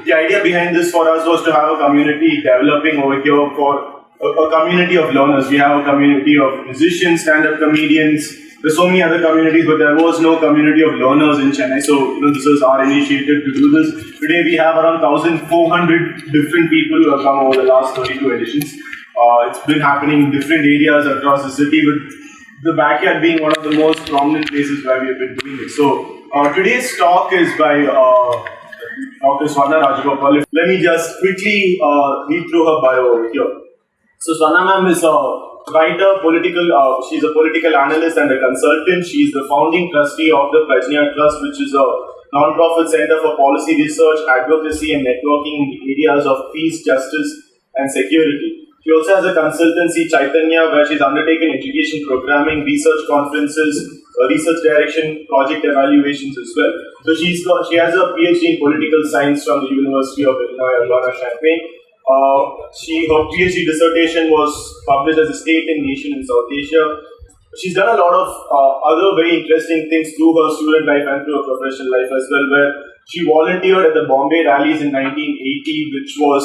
the idea behind this for us was to have a community developing over here for a community of learners. We have a community of musicians, stand-up comedians. There's so many other communities, but there was no community of learners in Chennai. So, this was our initiative to do this. Today we have around 1,400 different people who have come over the last 32 editions. It's been happening in different areas across the city, with the backyard being one of the most prominent places where we have been doing it. So, today's talk is by Dr. Swarna Rajagopalan. Let me just quickly read through her bio over here. So, Swarna ma'am is a writer, she's a political analyst and a consultant. She is the founding trustee of the Patriarchy Trust, which is a non-profit center for policy research, advocacy and networking in the areas of peace, justice and security. She also has a consultancy, Chaitanya, where she's undertaken education programming, research conferences, research direction, project evaluations as well. So she has a PhD in political science from the University of Illinois Urbana-Champaign. Her PhD dissertation was published as a state and nation in South Asia. She's done a lot of other very interesting things through her student life and through her professional life as well, where she volunteered at the Bombay rallies in 1980, which was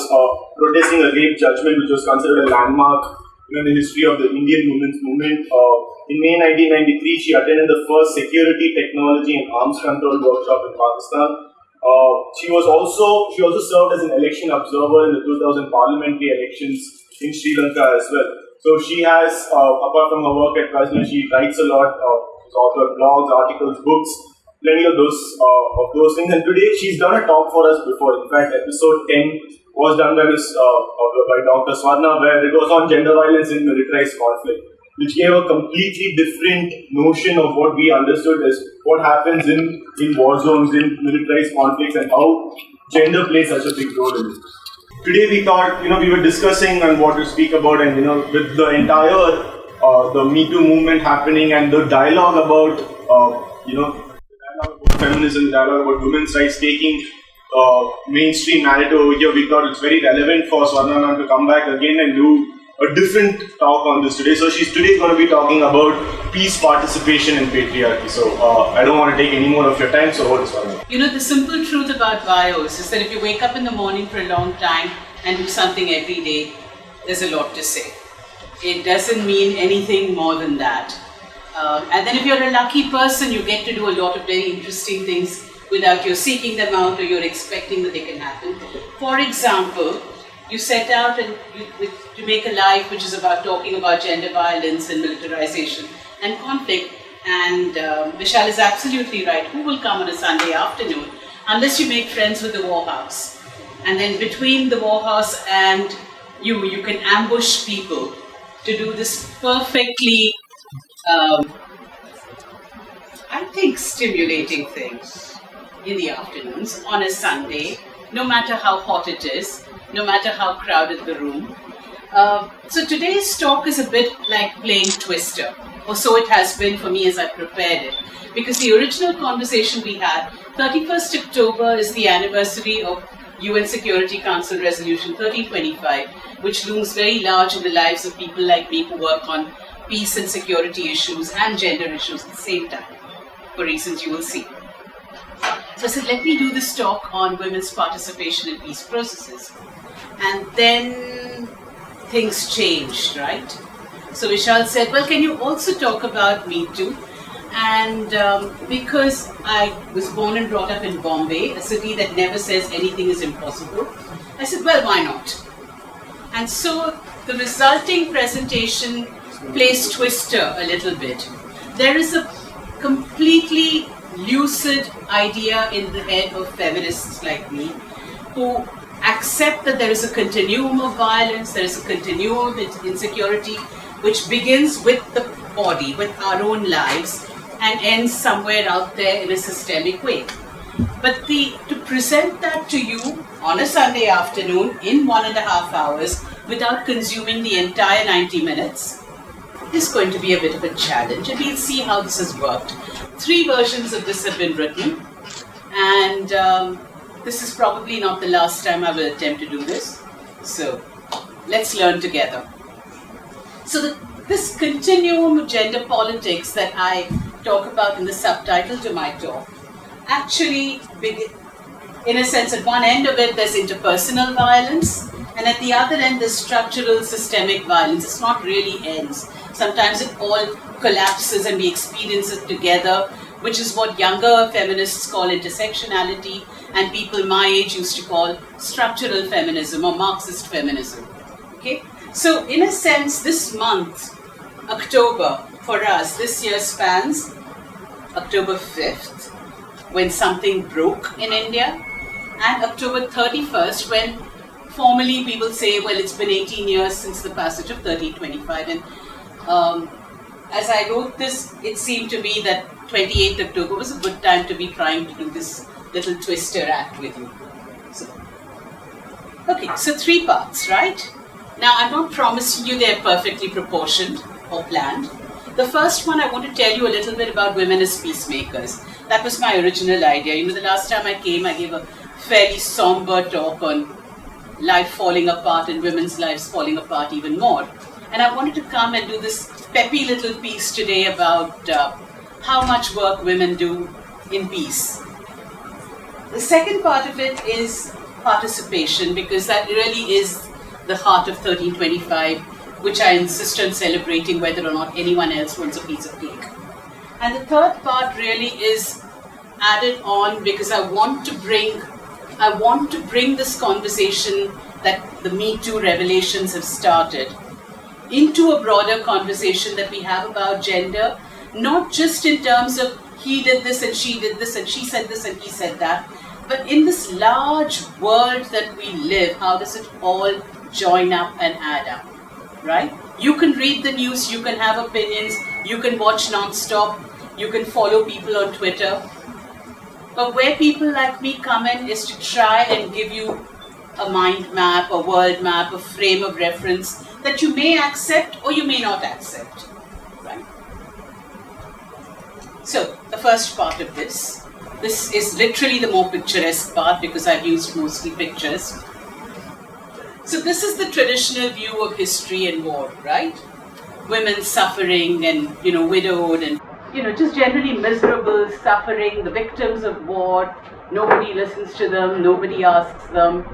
protesting a rape judgment, which was considered a landmark in the history of the Indian women's movement. In May 1993, she attended the first security, technology and arms control workshop in Pakistan. She also served as an election observer in the 2000 parliamentary elections in Sri Lanka as well. So she has, apart from her work at Prajna, she writes a lot, she's authored blogs, articles, books, plenty of those things. And today she's done a talk for us before. In fact, episode 10 was done by Dr. Swarna, where it was on gender violence in militarized conflict, which gave a completely different notion of what we understood as what happens in war zones, in militarized conflicts, and how gender plays such a big role in it. Today we thought, we were discussing on what to speak about, and with the entire the Me Too movement happening and the dialogue about feminism, the dialogue about women's rights taking mainstream narrative over here, we thought it's very relevant for Swarna ma'am to come back again and do a different talk on this today. So she's today going to be talking about peace, participation and patriarchy. So I don't want to take any more of your time, so over to Swarna. The simple truth about bios is that if you wake up in the morning for a long time and do something every day, there's a lot to say. It doesn't mean anything more than that. And then if you're a lucky person, you get to do a lot of very interesting things without you seeking them out or you're expecting that they can happen. For example, you set out to make a life which is about talking about gender violence and militarization and conflict. And Vishal is absolutely right. Who will come on a Sunday afternoon unless you make friends with the Warhorse? And then between the Warhorse and you can ambush people to do this perfectly, I think, stimulating things in the afternoons on a Sunday, no matter how hot it is, no matter how crowded the room. So today's talk is a bit like playing Twister, or so it has been for me as I prepared it. Because the original conversation we had, 31st October is the anniversary of UN Security Council Resolution 1325, which looms very large in the lives of people like me who work on peace and security issues and gender issues at the same time, for reasons you will see. So I said, let me do this talk on women's participation in peace processes. And then things changed, right? So Vishal said, well, can you also talk about Me Too? And because I was born and brought up in Bombay, a city that never says anything is impossible, I said, well, why not? And so the resulting presentation plays Twister a little bit. There is a completely lucid idea in the head of feminists like me who accept that there is a continuum of violence, there is a continuum of insecurity which begins with the body, with our own lives, and ends somewhere out there in a systemic way. But to present that to you on a Sunday afternoon in 1.5 hours without consuming the entire 90 minutes is going to be a bit of a challenge, and we'll see how this has worked. 3 versions of this have been written, and this is probably not the last time I will attempt to do this. So let's learn together. So this continuum of gender politics that I talk about in the subtitle to my talk actually in a sense, at one end of it, there's interpersonal violence, and at the other end, there's structural systemic violence. It's not really ends. Sometimes it all collapses and we experience it together, which is what younger feminists call intersectionality, and people my age used to call structural feminism or Marxist feminism. Okay? So, in a sense, this month, October, for us, this year spans October 5th, when something broke in India, and October 31st, when formally people say, well, it's been 18 years since the passage of 1325. And as I wrote this, it seemed to me that 28th October was a good time to be trying to do this little twister act with you. So 3 parts, right? Now, I'm not promising you they're perfectly proportioned or planned. The first one, I want to tell you a little bit about women as peacemakers. That was my original idea. The last time I came, I gave a fairly somber talk on life falling apart and women's lives falling apart even more. And I wanted to come and do this peppy little piece today about how much work women do in peace. The second part of it is participation, because that really is the heart of 1325, which I insist on celebrating whether or not anyone else wants a piece of cake. And the third part really is added on because I want to bring this conversation that the Me Too revelations have started into a broader conversation that we have about gender, not just in terms of he did this and she did this and she said this and he said that, but in this large world that we live, how does it all join up and add up, right? You can read the news, you can have opinions, you can watch non-stop, you can follow people on Twitter, but where people like me come in is to try and give you a mind map, a world map, a frame of reference that you may accept or you may not accept, right? So, the first part of this is literally the more picturesque part because I've used mostly pictures. So this is the traditional view of history and war, right? Women suffering and, widowed and, just generally miserable, suffering, the victims of war. Nobody listens to them, nobody asks them.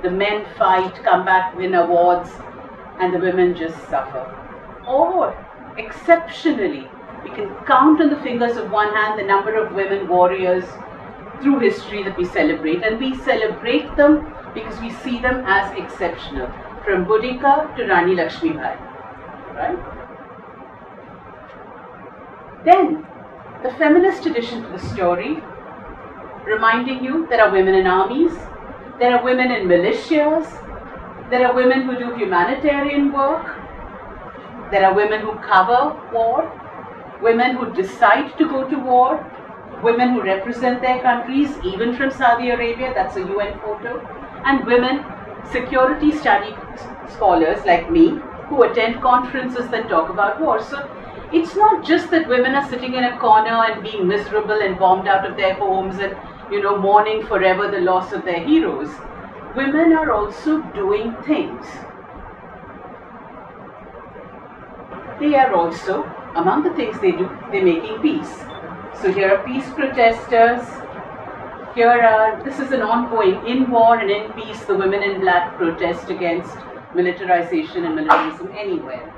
The men fight, come back, win awards, and the women just suffer. Or, exceptionally, we can count on the fingers of one hand the number of women warriors through history that we celebrate. And we celebrate them because we see them as exceptional. From Bhudika to Rani Lakshmibai, right? Then, the feminist addition to the story, reminding you there are women in armies, there are women in militias, there are women who do humanitarian work, there are women who cover war, women who decide to go to war, women who represent their countries, even from Saudi Arabia, that's a UN photo, and women, security study scholars like me, who attend conferences that talk about war. So it's not just that women are sitting in a corner and being miserable and bombed out of their homes and, mourning forever the loss of their heroes. Women are also doing things. They are also, among the things they do, they're making peace. So here are peace protesters. This is an ongoing, in war and in peace, the women in black protest against militarization and militarism anywhere.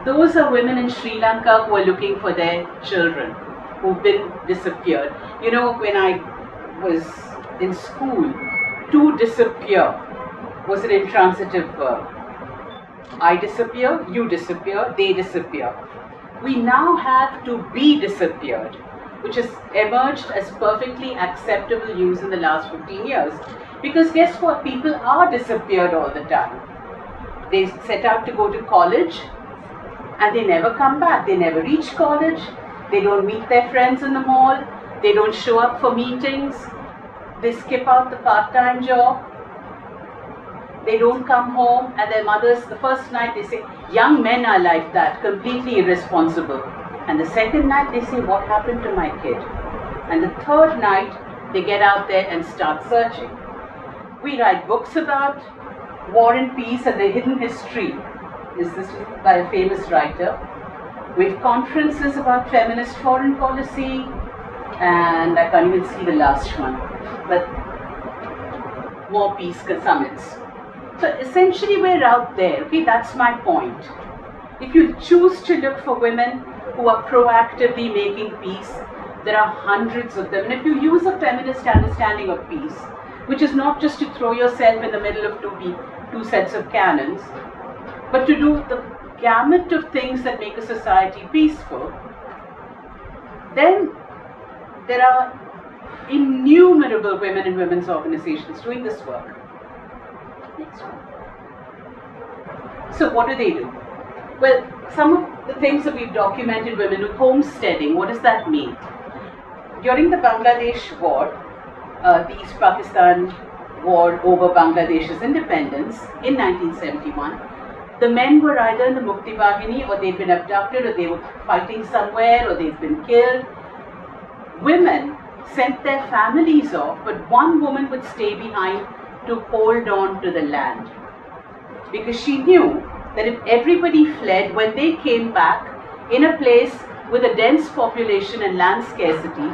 Those are women in Sri Lanka who are looking for their children who've been disappeared. When I was in school, to disappear was an intransitive verb. I disappear, you disappear, they disappear. We now have to be disappeared, which has emerged as perfectly acceptable use in the last 15 years. Because guess what? People are disappeared all the time. They set out to go to college and they never come back. They never reach college. They don't meet their friends in the mall. They don't show up for meetings. They skip out the part-time job. They don't come home, and their mothers, the first night they say, young men are like that, completely irresponsible. And the second night they say, what happened to my kid? And the third night they get out there and start searching. We write books about war and peace and the hidden history. This is by a famous writer. We have conferences about feminist foreign policy, and I can't even see the last one. But more peace summits. So essentially we're out there, okay, that's my point. If you choose to look for women who are proactively making peace, there are hundreds of them. And if you use a feminist understanding of peace, which is not just to throw yourself in the middle of two sets of cannons, but to do the gamut of things that make a society peaceful, then there are innumerable women and women's organizations doing this work. Next one. So what do? Well, some of the things that we've documented women with homesteading, what does that mean? During the Bangladesh war, the East Pakistan war over Bangladesh's independence in 1971, the men were either in the Mukti Bahini, or they'd been abducted, or they were fighting somewhere, or they'd been killed. Women sent their families off, but one woman would stay behind to hold on to the land. Because she knew that if everybody fled, when they came back in a place with a dense population and land scarcity,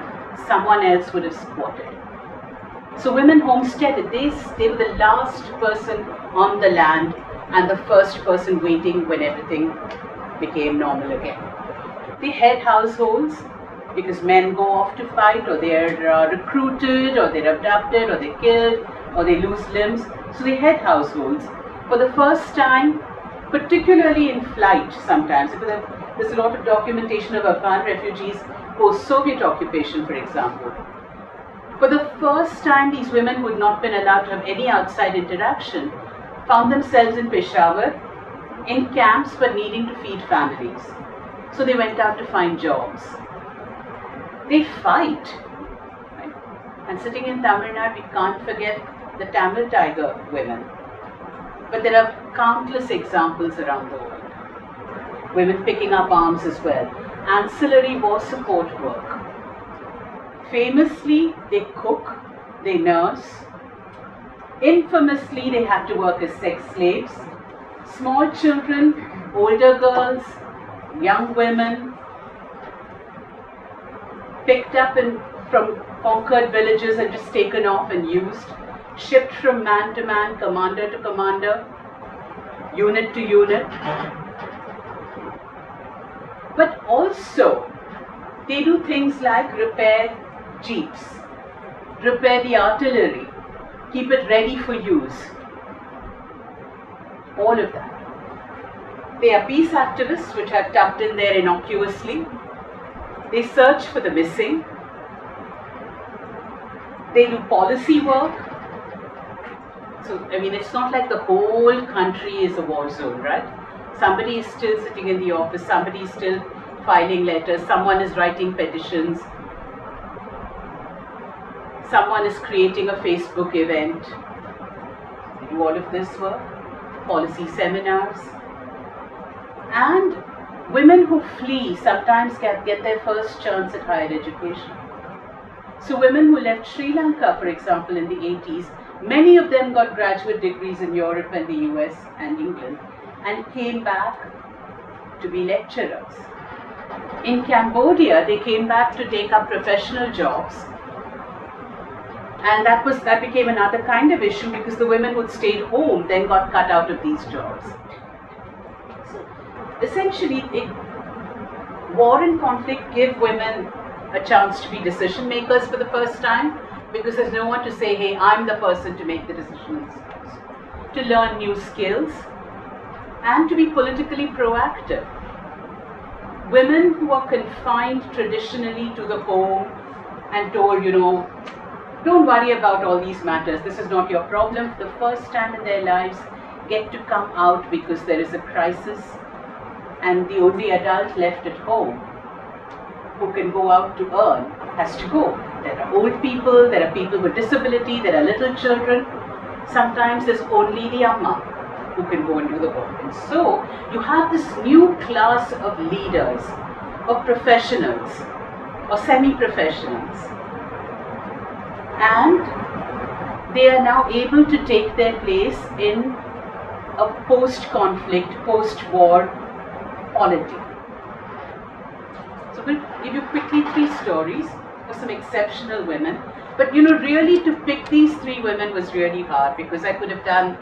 someone else would have squatted. So women homesteaded. They were the last person on the land and the first person waiting when everything became normal again. They had households because men go off to fight, or they're recruited, or they're abducted, or they're killed, or they lose limbs. So they had households. For the first time, particularly in flight sometimes, because there's a lot of documentation of Afghan refugees post-Soviet occupation, for example. For the first time, these women who had not been allowed to have any outside interaction found themselves in Peshawar, in camps, but needing to feed families. So they went out to find jobs. They fight. Right? And sitting in Tamil Nadu, we can't forget the Tamil Tiger women. But there are countless examples around the world. Women picking up arms as well. Ancillary war support work. Famously, they cook, they nurse. Infamously, they had to work as sex slaves. Small children, older girls, young women, picked up from conquered villages and just taken off and used, shipped from man to man, commander to commander, unit to unit. But also, they do things like repair jeeps, repair the artillery, keep it ready for use. All of that. They are peace activists, which are tucked in there innocuously. They search for the missing. They do policy work. So, I mean, it's not like the whole country is a war zone, right? Somebody is still sitting in the office, somebody is still filing letters, someone is writing petitions, someone is creating a Facebook event. They do all of this work, policy seminars. And women who flee sometimes get their first chance at higher education. So women who left Sri Lanka, for example, in the 80s, many of them got graduate degrees in Europe and the US and England and came back to be lecturers. In Cambodia, they came back to take up professional jobs. And that became another kind of issue because the women who stayed home then got cut out of these jobs. So essentially, war and conflict give women a chance to be decision makers for the first time, because there's no one to say, hey, I'm the person to make the decisions, to learn new skills, and to be politically proactive. Women who are confined traditionally to the home and told, don't worry about all these matters, this is not your problem, for the first time in their lives get to come out because there is a crisis, and the only adult left at home who can go out to earn has to go. There are old people, there are people with disability, there are little children. Sometimes there's only the amma who can go and do the work. And so you have this new class of leaders, of professionals, or semi-professionals. And they are now able to take their place in a post-conflict, post-war polity. So we'll give you quickly 3 stories. were some exceptional women. But really to pick these 3 women was really hard, because I could have done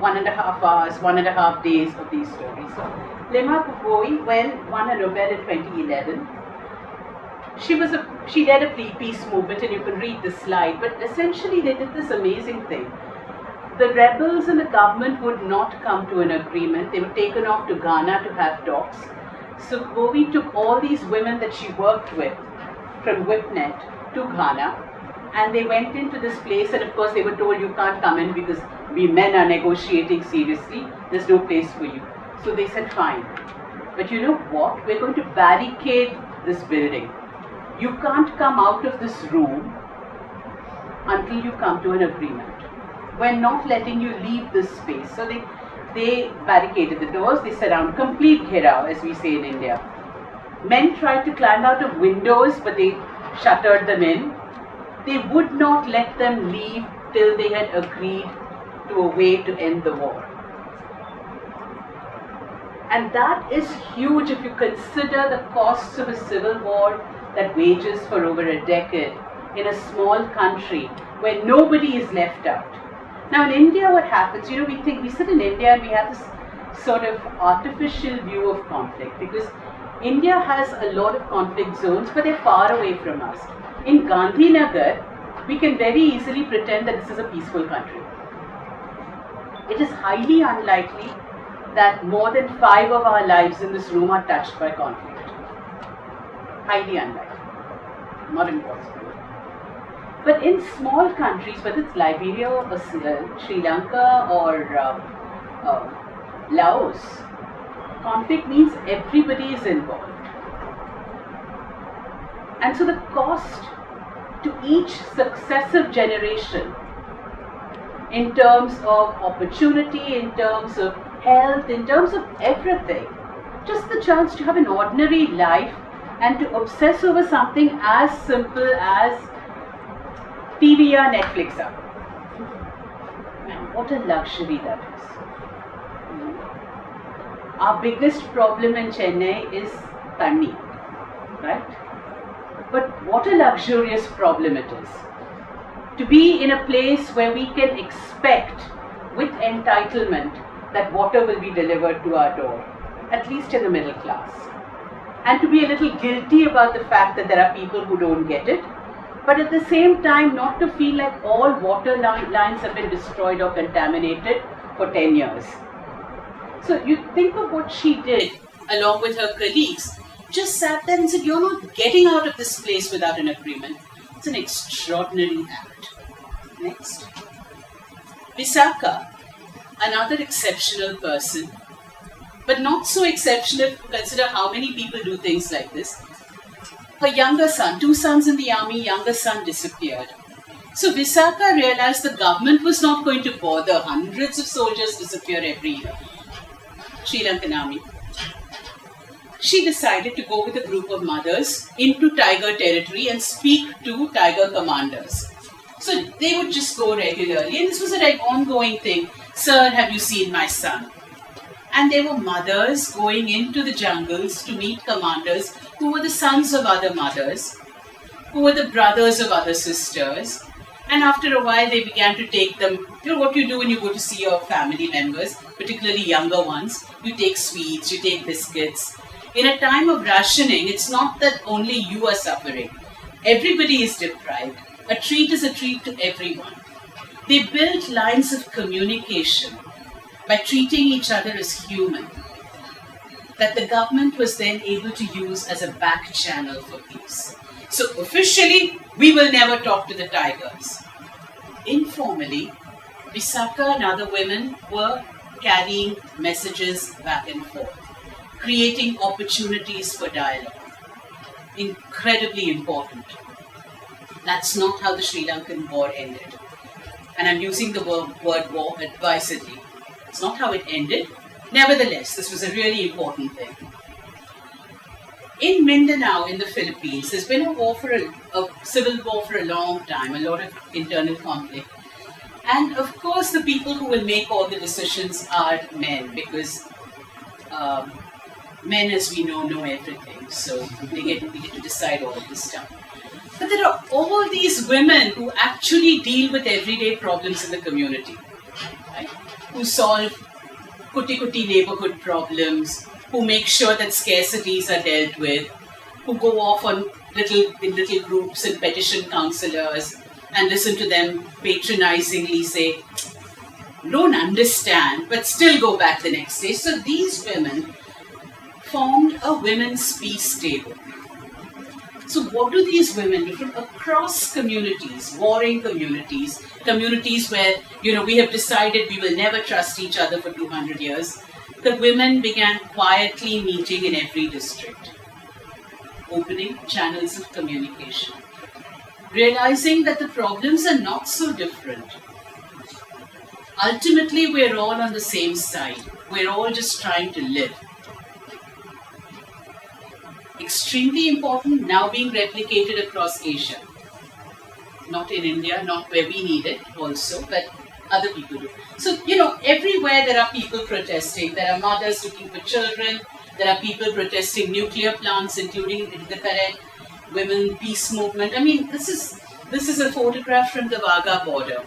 1.5 hours, 1.5 days of these stories. So Lema Kupoi won a Nobel in 2011. She led a peace movement, and you can read the slide, but essentially they did this amazing thing. The rebels and the government would not come to an agreement. They were taken off to Ghana to have talks. So Govi took all these women that she worked with from WIPNET to Ghana, and they went into this place, and of course they were told, you can't come in because we men are negotiating seriously, there's no place for you. So they said, fine. But you know what? We're going to barricade this building. You can't come out of this room until you come to an agreement. We're not letting you leave this space. So they barricaded the doors, they surround, complete ghera, as we say in India. Men tried to climb out of windows, but they shuttered them in. They would not let them leave till they had agreed to a way to end the war. And that is huge if you consider the costs of a civil war that wages for over a decade in a small country where nobody is left out. Now in India, what happens, we sit in India and we have this sort of artificial view of conflict, because India has a lot of conflict zones, but they're far away from us. In Gandhinagar, we can very easily pretend that this is a peaceful country. It is highly unlikely that more than 5 of our lives in this room are touched by conflict. Highly unlikely. Not impossible. But in small countries, whether it's Liberia or Sri Lanka or Laos, conflict means everybody is involved. And so the cost to each successive generation in terms of opportunity, in terms of health, in terms of everything, just the chance to have an ordinary life and to obsess over something as simple as TV or Netflix up. Man, what a luxury that is. Our biggest problem in Chennai is Tanni, right? But what a luxurious problem it is. To be in a place where we can expect with entitlement that water will be delivered to our door, at least in the middle class. And to be a little guilty about the fact that there are people who don't get it, but at the same time not to feel like all water lines have been destroyed or contaminated for 10 years. So you think of what she did along with her colleagues, just sat there and said, you're not getting out of this place without an agreement. It's an extraordinary act. Next. Visakha, another exceptional person, but not so exceptional if you consider how many people do things like this. Her younger son, 2 sons in the army, younger son disappeared. So Visakha realized the government was not going to bother. Hundreds of soldiers disappear every year. Sri Lankan army. She decided to go with a group of mothers into tiger territory and speak to tiger commanders. So they would just go regularly, and this was an ongoing thing. Sir, have you seen my son? And there were mothers going into the jungles to meet commanders who were the sons of other mothers, who were the brothers of other sisters. And after a while, they began to take them, what you do when you go to see your family members, particularly younger ones. You take sweets, you take biscuits. In a time of rationing, it's not that only you are suffering. Everybody is deprived. A treat is a treat to everyone. They built lines of communication by treating each other as human, that the government was then able to use as a back channel for peace. So officially, we will never talk to the tigers. Informally, Visakha and other women were carrying messages back and forth, creating opportunities for dialogue. Incredibly important. That's not how the Sri Lankan war ended. And I'm using the word war advisedly. It's not how it ended. Nevertheless, this was a really important thing. In Mindanao, in the Philippines, there's been a civil war for a long time, a lot of internal conflict. And of course, the people who will make all the decisions are men, because Men, as we know everything, so they get to decide all of this stuff. But there are all these women who actually deal with everyday problems in the community, right? Who solve kuti neighborhood problems, who make sure that scarcities are dealt with, who go off on little groups and petition councillors and listen to them patronizingly say, don't understand, but still go back the next day. So these women formed a women's peace table. So what do these women do from across communities, warring communities, communities where, we have decided we will never trust each other for 200 years, the women began quietly meeting in every district, opening channels of communication, realizing that the problems are not so different. Ultimately, we're all on the same side. We're all just trying to live. Extremely important, now being replicated across Asia. Not in India, not where we need it also, but other people do. So, everywhere there are people protesting. There are mothers looking for children. There are people protesting nuclear plants, including the women peace movement. I mean, this is a photograph from the Wagah border.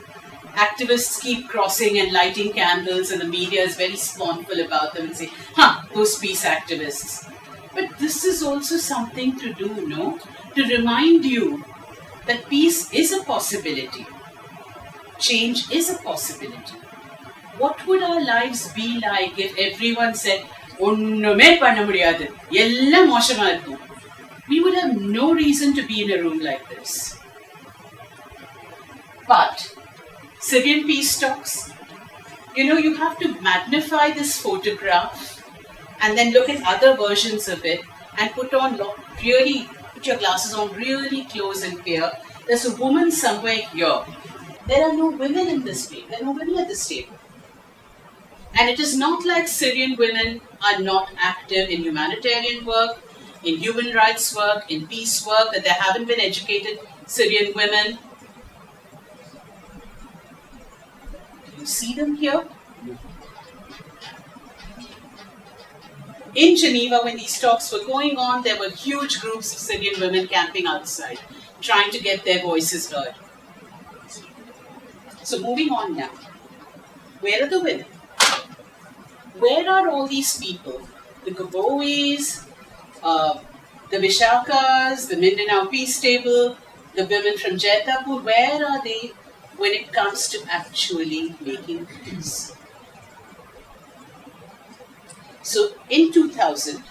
Activists keep crossing and lighting candles, and the media is very scornful about them and say, those peace activists. But this is also something to do, no? To remind you that peace is a possibility. Change is a possibility. What would our lives be like if everyone said, we would have no reason to be in a room like this. But Syrian peace talks, you have to magnify this photograph and then look at other versions of it and put your glasses on really close and clear. There's a woman somewhere here. There are no women in this place. There are no women at this table. And it is not like Syrian women are not active in humanitarian work, in human rights work, in peace work, that there haven't been educated Syrian women. Do you see them here? In Geneva, when these talks were going on, there were huge groups of Syrian women camping outside, trying to get their voices heard. So moving on now. Where are the women? Where are all these people? The Gabowis, the Vishakas, the Mindanao Peace Table, the women from Jaitapur, where are they when it comes to actually making peace? So in 2000,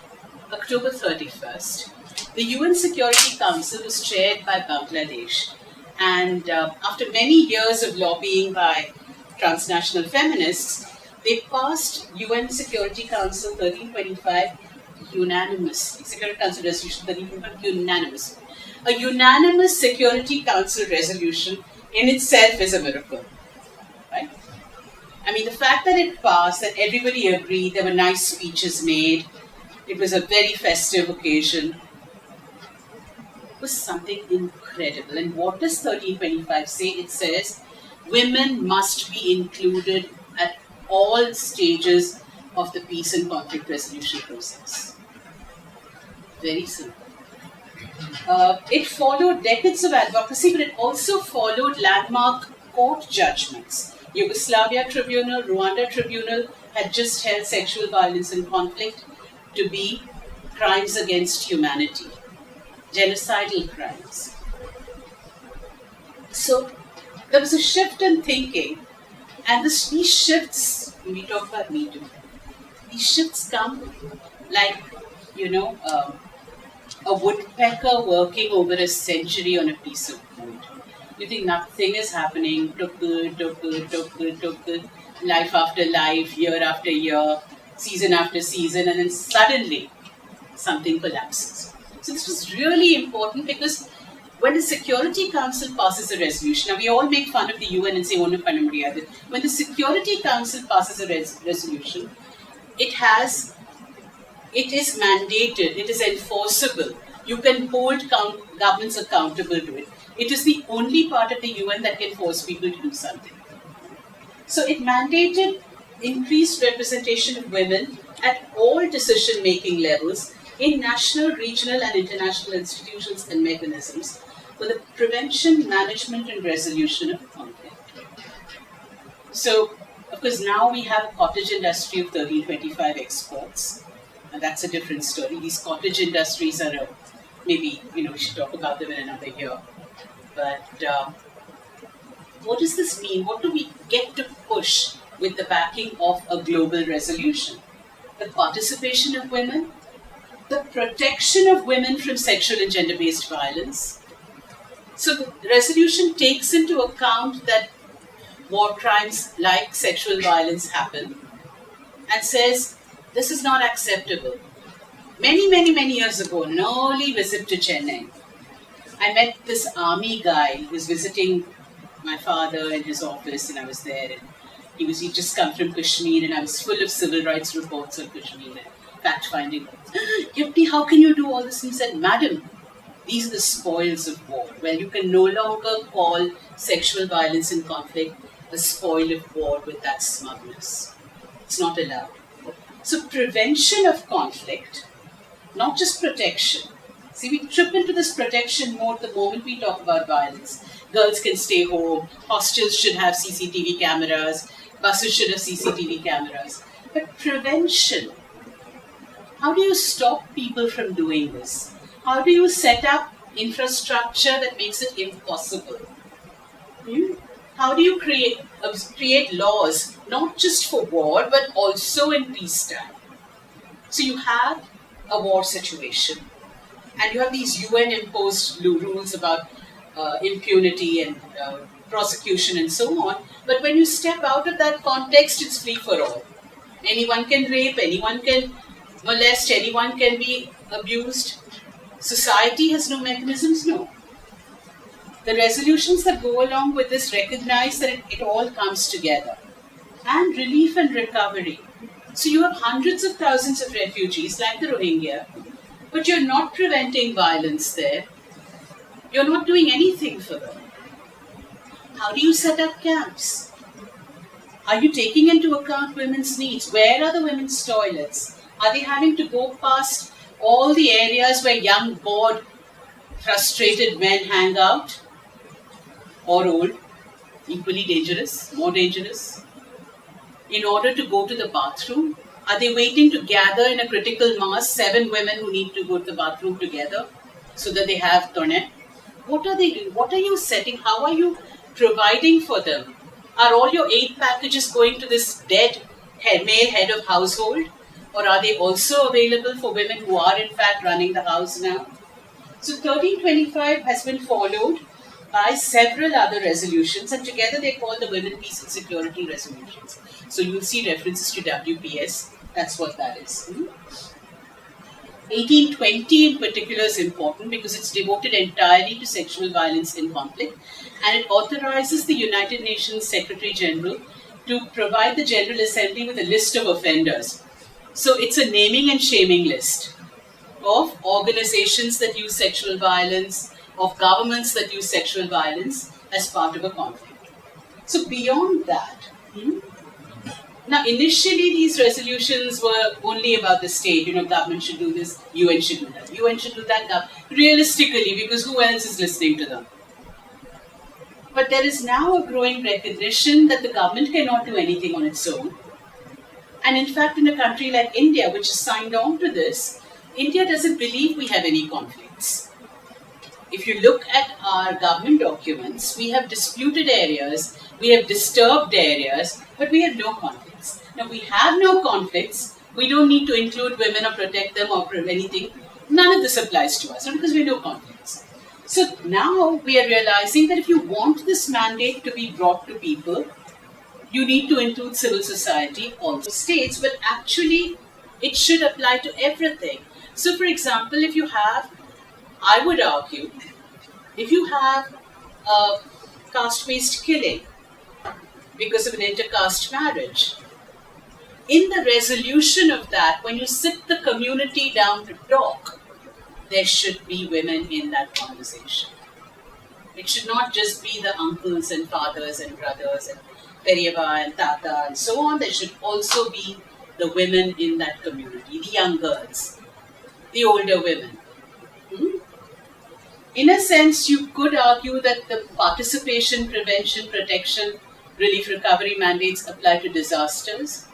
October 31st, the UN Security Council was chaired by Bangladesh. And after many years of lobbying by transnational feminists, they passed UN Security Council 1325 unanimously. Security Council Resolution 1325 unanimously. A unanimous Security Council resolution in itself is a miracle. Right? I mean, the fact that it passed, that everybody agreed, there were nice speeches made, it was a very festive occasion, was something incredible. And what does 1325 say? It says, women must be included at all stages of the peace and conflict resolution process. Very simple. It followed decades of advocacy, but it also followed landmark court judgments. Yugoslavia Tribunal, Rwanda Tribunal had just held sexual violence and conflict to be crimes against humanity, genocidal crimes. So there was a shift in thinking, and these shifts, when we talk about Me Too, these shifts come like, a woodpecker working over a century on a piece of wood. You think nothing is happening, life after life, year after year, season after season, and then suddenly something collapses. So this was really important because when the Security Council passes a resolution, now we all make fun of the UN and say, when the Security Council passes a resolution, it is mandated, it is enforceable. You can hold governments accountable to it. It is the only part of the UN that can force people to do something. So it mandated increased representation of women at all decision-making levels in national, regional and international institutions and mechanisms for the prevention, management and resolution of conflict. So, of course, now we have a cottage industry of 1325 exports, and that's a different story. These cottage industries are maybe, we should talk about them in another year. But what does this mean? What do we get to push with the backing of a global resolution? The participation of women, the protection of women from sexual and gender-based violence. So the resolution takes into account that war crimes like sexual violence happen and says this is not acceptable. Many years ago, an early visit to Chennai, I met this army guy who was visiting my father in his office, and I was there, and he'd just come from Kashmir, and I was full of civil rights reports on Kashmir and fact-finding. Yupti, how can you do all this? And he said, Madam, these are the spoils of war. Well, you can no longer call sexual violence and conflict a spoil of war with that smugness. It's not allowed. So prevention of conflict, not just protection. See, we trip into this protection mode the moment we talk about violence. Girls can stay home, hostels should have CCTV cameras, buses should have CCTV cameras. But prevention, how do you stop people from doing this? How do you set up infrastructure that makes it impossible? How do you create laws, not just for war, but also in peacetime? So you have a war situation, and you have these UN-imposed rules about impunity and prosecution and so on. But when you step out of that context, it's free for all. Anyone can rape, anyone can molest, anyone can be abused. Society has no mechanisms, no. The resolutions that go along with this recognize that it all comes together. And relief and recovery. So you have hundreds of thousands of refugees like the Rohingya, but you're not preventing violence there. You're not doing anything for them. How do you set up camps? Are you taking into account women's needs? Where are the women's toilets? Are they having to go past all the areas where young, bored, frustrated men hang out? Or old? Equally dangerous? More dangerous? In order to go to the bathroom? Are they waiting to gather in a critical mass, 7 women who need to go to the bathroom together so that they have toilet? What are they doing? What are you setting? How are you providing for them? Are all your aid packages going to this dead male head of household? Or are they also available for women who are in fact running the house now? So 1325 has been followed by several other resolutions, and together they're called the Women, Peace and Security Resolutions. So you'll see references to WPS. That's what that is. 1820 in particular is important because it's devoted entirely to sexual violence in conflict, and it authorizes the United Nations Secretary General to provide the General Assembly with a list of offenders. So it's a naming and shaming list of organizations that use sexual violence, of governments that use sexual violence as part of a conflict. So beyond that, now initially these resolutions were only about the state, government should do this, UN should do that, UN should do that, realistically, because who else is listening to them? But there is now a growing recognition that the government cannot do anything on its own. And in fact, in a country like India, which has signed on to this, India doesn't believe we have any conflicts. If you look at our government documents, we have disputed areas, we have disturbed areas, but we have no conflicts. Now, we have no conflicts, we don't need to include women or protect them or anything. None of this applies to us, because we have no conflicts. So now we are realizing that if you want this mandate to be brought to people, you need to include civil society, also states, but actually it should apply to everything. So for example, if you have, I would argue, if you have a caste-based killing because of an intercaste marriage, in the resolution of that, when you sit the community down to talk, there should be women in that conversation. It should not just be the uncles and fathers and brothers and Periva and Tata and so on. There should also be the women in that community, the young girls, the older women. In a sense, you could argue that the participation, prevention, protection, relief, recovery mandates apply to disasters.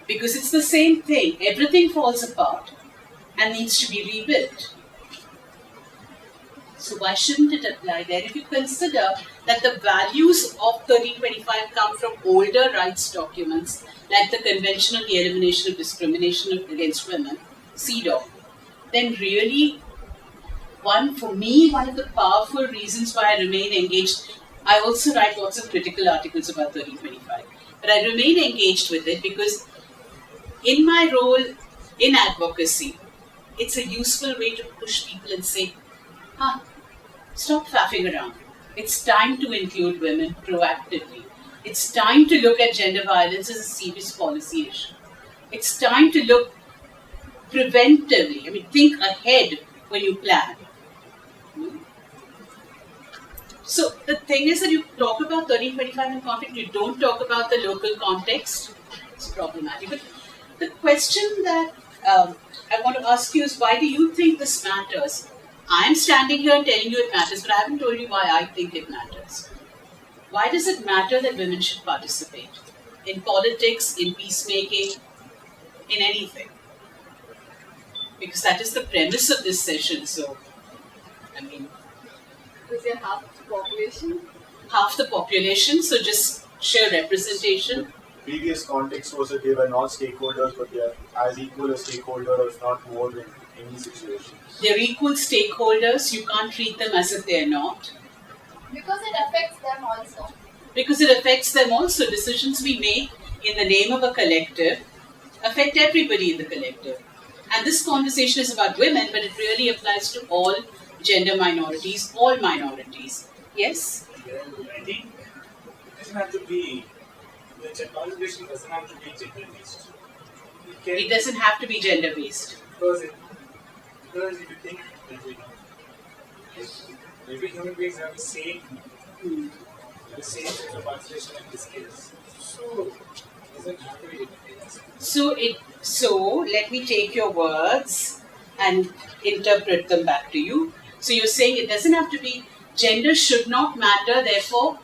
Because it's the same thing. Everything falls apart and needs to be rebuilt. So why shouldn't it apply there? If you consider that the values of 1325 come from older rights documents, like the Convention on the Elimination of Discrimination Against Women, CEDAW, then really, one of the powerful reasons why I remain engaged, I also write lots of critical articles about 1325, but I remain engaged with it because in my role in advocacy, it's a useful way to push people and say, stop faffing around. It's time to include women proactively. It's time to look at gender violence as a serious policy issue. It's time to look preventively. Think ahead when you plan. So the thing is that you talk about 1325 in conflict, you don't talk about the local context. It's problematic. But the question that I want to ask you is, why do you think this matters? I am standing here and telling you it matters, but I haven't told you why I think it matters. Why does it matter that women should participate? In politics, in peacemaking, in anything? Because that is the premise of this session, so, because they're half the population? Half the population, so just sheer representation. Previous context was that they were not stakeholders, but they are as equal a stakeholder, if not more, in any situation. They're equal stakeholders, you can't treat them as if they're not. Because it affects them also. Because it affects them also. Decisions we make in the name of a collective affect everybody in the collective. And this conversation is about women, but it really applies to all gender minorities, all minorities. Yes? Well, I think it doesn't have to be, the conversation doesn't have to be gender-based. It doesn't have to be gender-based. Because if you think that every human beings have the same sense of participation and skills. So it doesn't have to be gender-based. So let me take your words and interpret them back to you. So you're saying it doesn't have to be, gender should not matter, therefore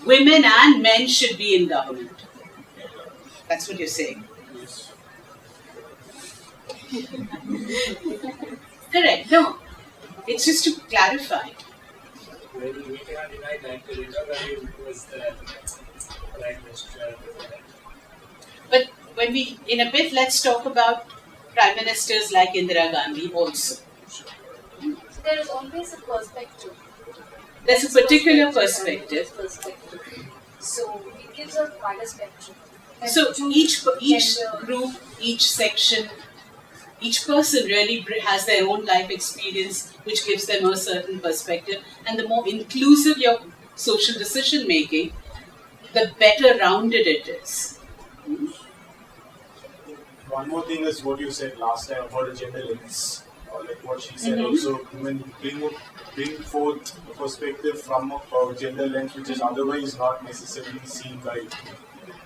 women and men should be in government. That's what you're saying. Yes. Correct. No. It's just to clarify. Well, we cannot deny that the Rajagopalan was the Prime Minister. But in a bit, let's talk about Prime Ministers like Indira Gandhi also. So there is always a perspective. There's a particular perspective. So it gives a wider spectrum. So each group, each section, each person really has their own life experience, which gives them a certain perspective. And the more inclusive your social decision making, the better rounded it is. One more thing is what you said last time about a gender lens, or like what she said also, women bring forth a perspective from a gender lens which is otherwise not necessarily seen by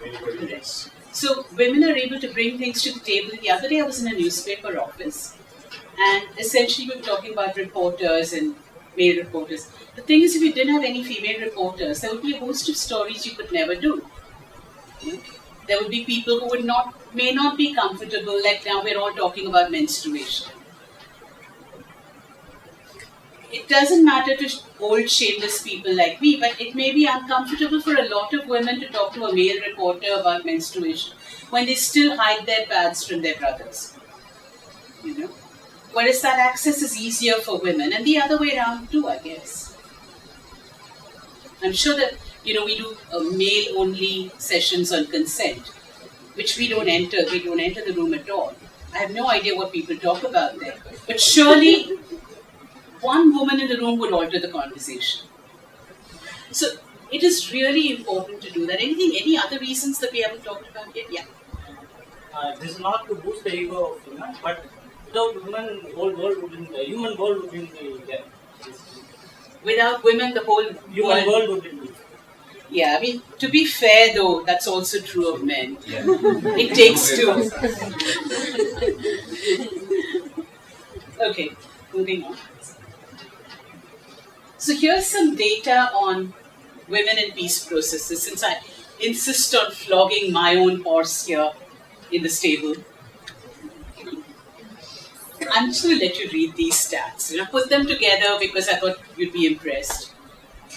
anybody else. So women are able to bring things to the table. The other day I was in a newspaper office and essentially we were talking about reporters and male reporters. The thing is, if you didn't have any female reporters, there would be a host of stories you could never do. There would be people who may not be comfortable, like now we're all talking about menstruation. It doesn't matter to old shameless people like me, but it may be uncomfortable for a lot of women to talk to a male reporter about menstruation when they still hide their pads from their brothers. Whereas that access is easier for women, and the other way around too, I guess. I'm sure that we do male-only sessions on consent, which we don't enter the room at all. I have no idea what people talk about there. But surely, one woman in the room would alter the conversation. So, it is really important to do that. Any other reasons that we haven't talked about yet? Yeah. This is not to boost the ego of women, but without women, the human world wouldn't be there. Without women, the whole Human world wouldn't be. Yeah, I mean, to be fair though, that's also true of men. Yeah. It takes two. Okay, moving on. So here's some data on women in peace processes, since I insist on flogging my own horse here in the stable. I'm just going to let you read these stats. Put them together because I thought you'd be impressed.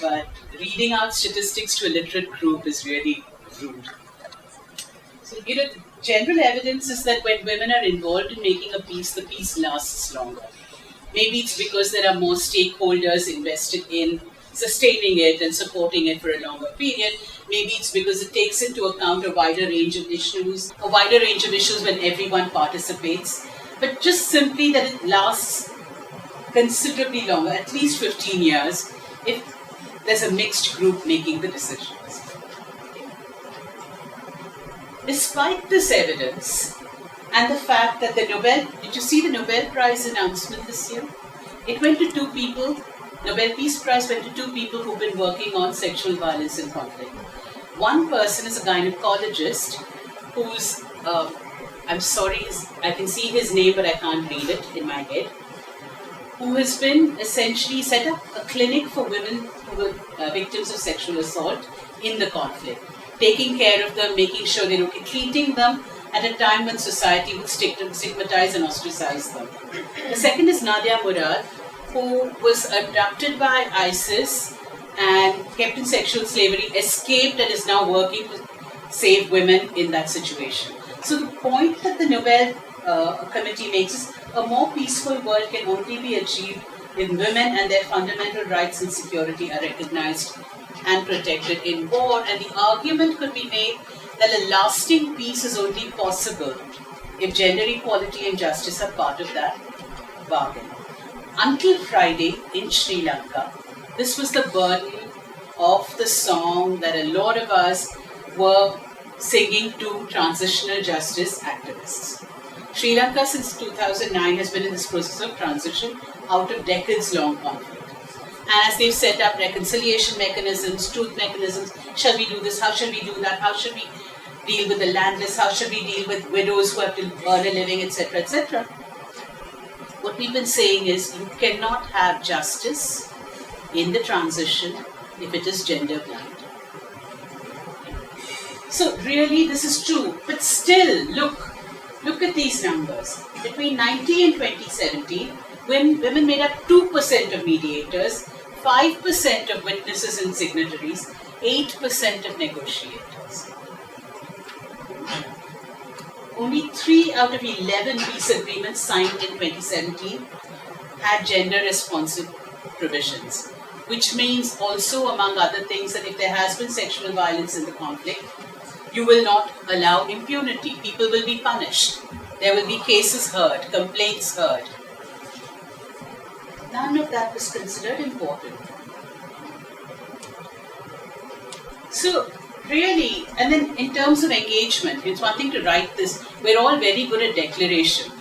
But reading out statistics to a literate group is really rude. So, general evidence is that when women are involved in making a peace, the peace lasts longer. Maybe it's because there are more stakeholders invested in sustaining it and supporting it for a longer period. Maybe it's because it takes into account a wider range of issues when everyone participates. But just simply that it lasts considerably longer, at least 15 years, if there's a mixed group making the decisions. Despite this evidence, and the fact that did you see the Nobel Prize announcement this year? It went to two people, Nobel Peace Prize went to two people who've been working on sexual violence and conflict. One person is a gynecologist who's, I'm sorry, I can see his name but I can't read it in my head, who has been essentially set up a clinic for women who were victims of sexual assault in the conflict, taking care of them, making sure they're okay, treating them at a time when society would stigmatize and ostracize them. The second is Nadia Murad, who was abducted by ISIS and kept in sexual slavery, escaped and is now working to save women in that situation. So the point that the Nobel Committee makes is a more peaceful world can only be achieved if women and their fundamental rights and security are recognized and protected in war. And the argument could be made that a lasting peace is only possible if gender equality and justice are part of that bargain. Until Friday in Sri Lanka, this was the burden of the song that a lot of us were singing to transitional justice activists. Sri Lanka since 2009 has been in this process of transition out of decades-long conflict. And as they've set up reconciliation mechanisms, truth mechanisms, shall we do this, how shall we do that, how should we deal with the landless, how should we deal with widows who have to earn a living, etc., etc. What we've been saying is you cannot have justice in the transition if it is gender blind. So really this is true, but still look at these numbers. Between 19 and 2017, women made up 2% of mediators, 5% of witnesses and signatories, 8% of negotiators. Only 3 out of 11 peace agreements signed in 2017 had gender-responsive provisions, which means also, among other things, that if there has been sexual violence in the conflict, you will not allow impunity. People will be punished. There will be cases heard, complaints heard. None of that was considered important. So, really, and then in terms of engagement, it's one thing to write this. We're all very good at declaration.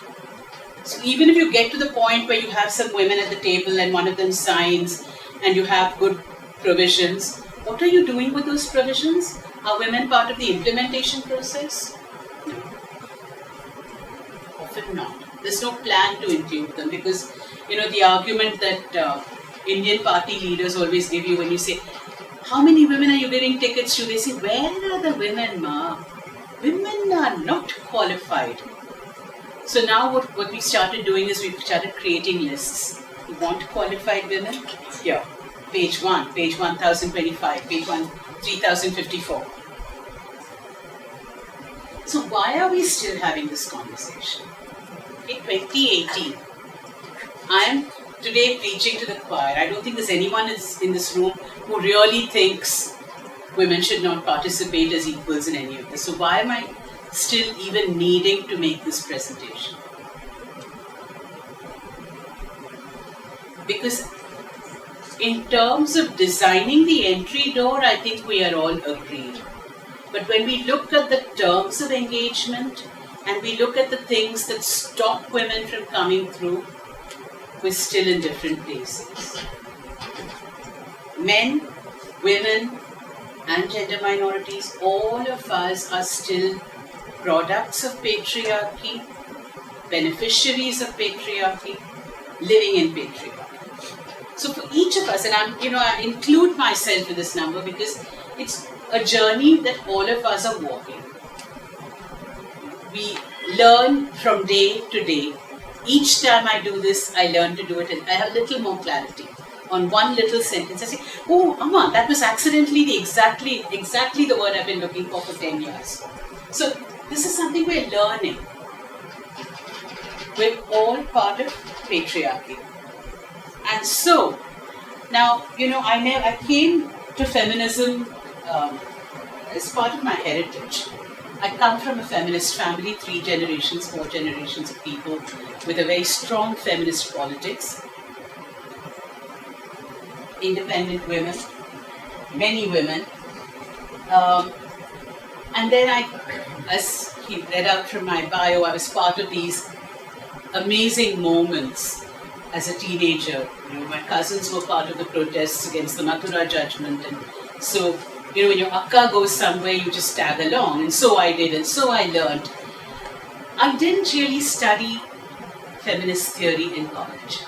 So even if you get to the point where you have some women at the table and one of them signs and you have good provisions, what are you doing with those provisions? Are women part of the implementation process? No. Often not. There's no plan to include them because, the argument that Indian party leaders always give you when you say, how many women are you giving tickets to? They say, where are the women, ma? Women are not qualified. So now what we started doing is we've started creating lists. You want qualified women? Here, page 1, page 1025, page 3054. So why are we still having this conversation? In 2018, I am today preaching to the choir. I don't think there's anyone in this room who really thinks women should not participate as equals in any of this. So why am I still even needing to make this presentation? Because in terms of designing the entry door, I think we are all agreed. But when we look at the terms of engagement and we look at the things that stop women from coming through, we're still in different places. Men, women, and gender minorities, all of us are still products of patriarchy, beneficiaries of patriarchy, living in patriarchy. So for each of us, and I include myself in this number because it's a journey that all of us are walking. We learn from day to day. Each time I do this, I learn to do it, and I have a little more clarity. On one little sentence, I say, "Oh, Amma, that was accidentally exactly the word I've been looking for 10 years." So this is something we're learning. We're all part of patriarchy. And so, now, I came to feminism as part of my heritage. I come from a feminist family, 3 generations, 4 generations of people with a very strong feminist politics. Independent women, many women. And then as he read out from my bio, I was part of these amazing moments as a teenager. My cousins were part of the protests against the Mathura judgment, and so when your akka goes somewhere, you just tag along, and so I did, and so I learned. I didn't really study feminist theory in college.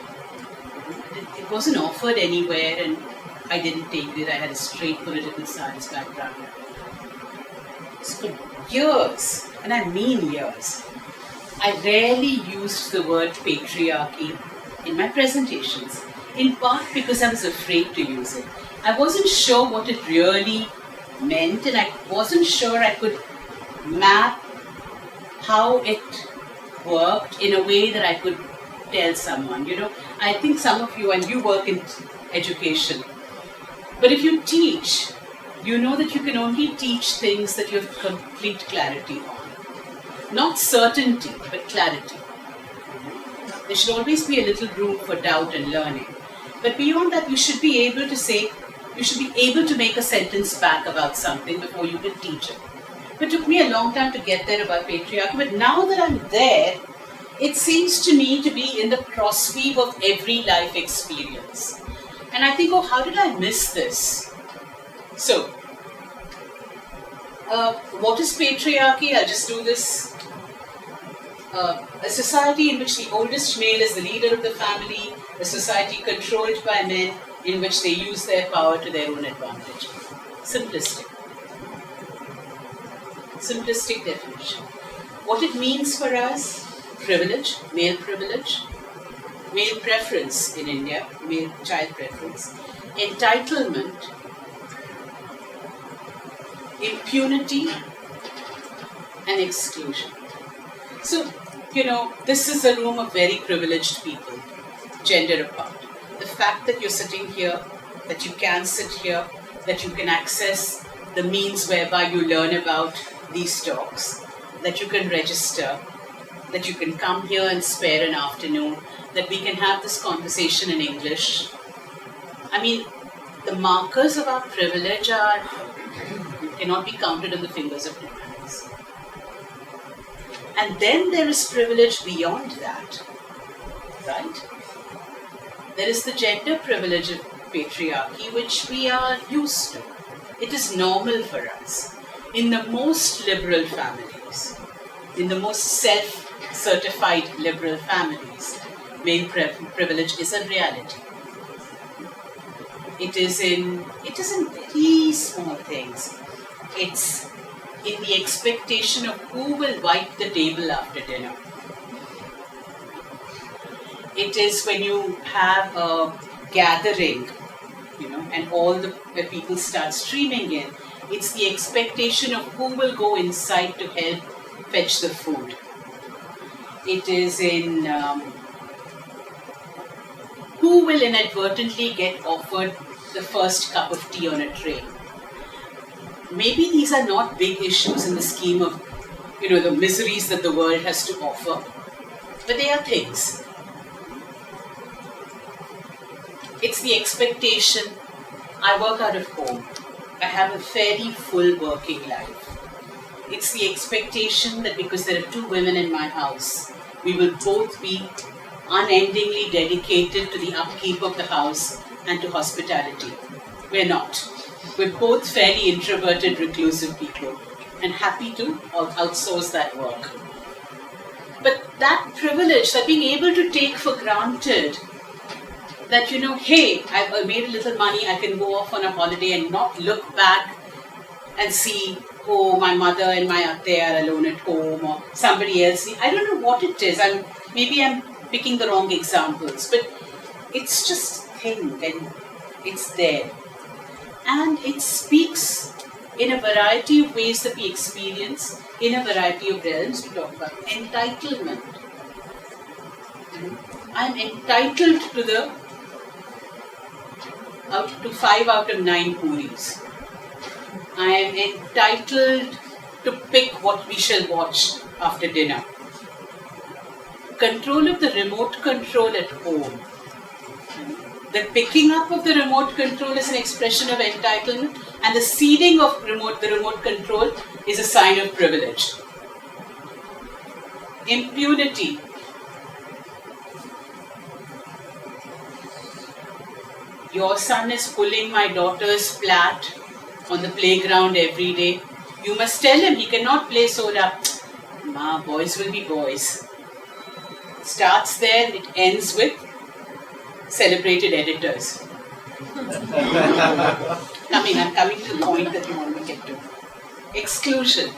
It wasn't offered anywhere, and I didn't take it. I had a straight political science background. So for years, and I mean years, I rarely used the word patriarchy in my presentations, in part because I was afraid to use it. I wasn't sure what it really meant, and I wasn't sure I could map how it worked in a way that I could tell someone. I think some of you, and you work in education, but if you teach, you know that you can only teach things that you have complete clarity on. Not certainty, but clarity. There should always be a little room for doubt and learning. But beyond that, you should be able to make a sentence back about something before you can teach it. It took me a long time to get there about patriarchy, but now that I'm there, it seems to me to be in the crossweave of every life experience. And I think, how did I miss this? So, what is patriarchy? I'll just do this. A society in which the oldest male is the leader of the family, a society controlled by men in which they use their power to their own advantage. Simplistic. Simplistic definition. What it means for us: privilege, male preference in India, male child preference, entitlement, impunity, and exclusion. So, this is a room of very privileged people, gender apart. The fact that you're sitting here, that you can sit here, that you can access the means whereby you learn about these talks, that you can register, that you can come here and spare an afternoon, that we can have this conversation in English. I mean, the markers of our privilege cannot be counted on the fingers of two hands. And then there is privilege beyond that, right? There is the gender privilege of patriarchy, which we are used to. It is normal for us. In the most liberal families, in the most self-certified liberal families, male privilege is a reality. It is in very small things. It's in the expectation of who will wipe the table after dinner. It is when you have a gathering, and where people start streaming in. It's the expectation of who will go inside to help fetch the food. It is in who will inadvertently get offered the first cup of tea on a tray. Maybe these are not big issues in the scheme of, the miseries that the world has to offer, but they are things. It's the expectation. I work out of home. I have a fairly full working life. It's the expectation that because there are 2 women in my house, we will both be unendingly dedicated to the upkeep of the house and to hospitality. We're not. We're both fairly introverted, reclusive people and happy to outsource that work. But that privilege, that being able to take for granted that, hey, I've made a little money, I can go off on a holiday and not look back and see, oh, my mother and my atte are alone at home or somebody else. I don't know what it is. Maybe I'm picking the wrong examples, but it's just a thing and it's there. And it speaks in a variety of ways that we experience, in a variety of realms. We talk about entitlement. I'm entitled to 5 out of 9 puris. I am entitled to pick what we shall watch after dinner. Control of the remote control at home. The picking up of the remote control is an expression of entitlement, and the ceding of the remote control is a sign of privilege. Impunity. Your son is pulling my daughter's plait on the playground every day. You must tell him he cannot play soda. Ma, boys will be boys. Starts there, it ends with celebrated editors. I'm coming to the point that you want to get to. Exclusion.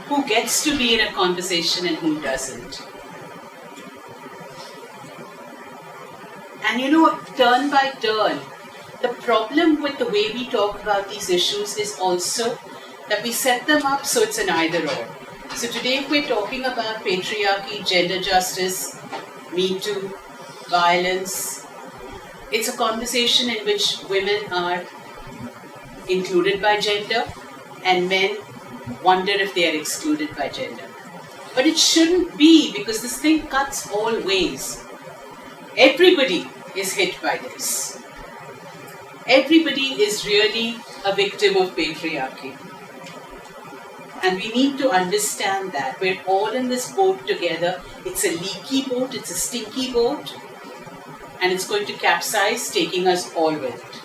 Who gets to be in a conversation and who doesn't. And turn by turn, the problem with the way we talk about these issues is also that we set them up so it's an either or. So today we're talking about patriarchy, gender justice, Me Too, violence. It's a conversation in which women are included by gender and men wonder if they are excluded by gender. But it shouldn't be, because this thing cuts all ways. Everybody is hit by this. Everybody is really a victim of patriarchy. And we need to understand that. We're all in this boat together. It's a leaky boat, it's a stinky boat, and it's going to capsize, taking us all with it.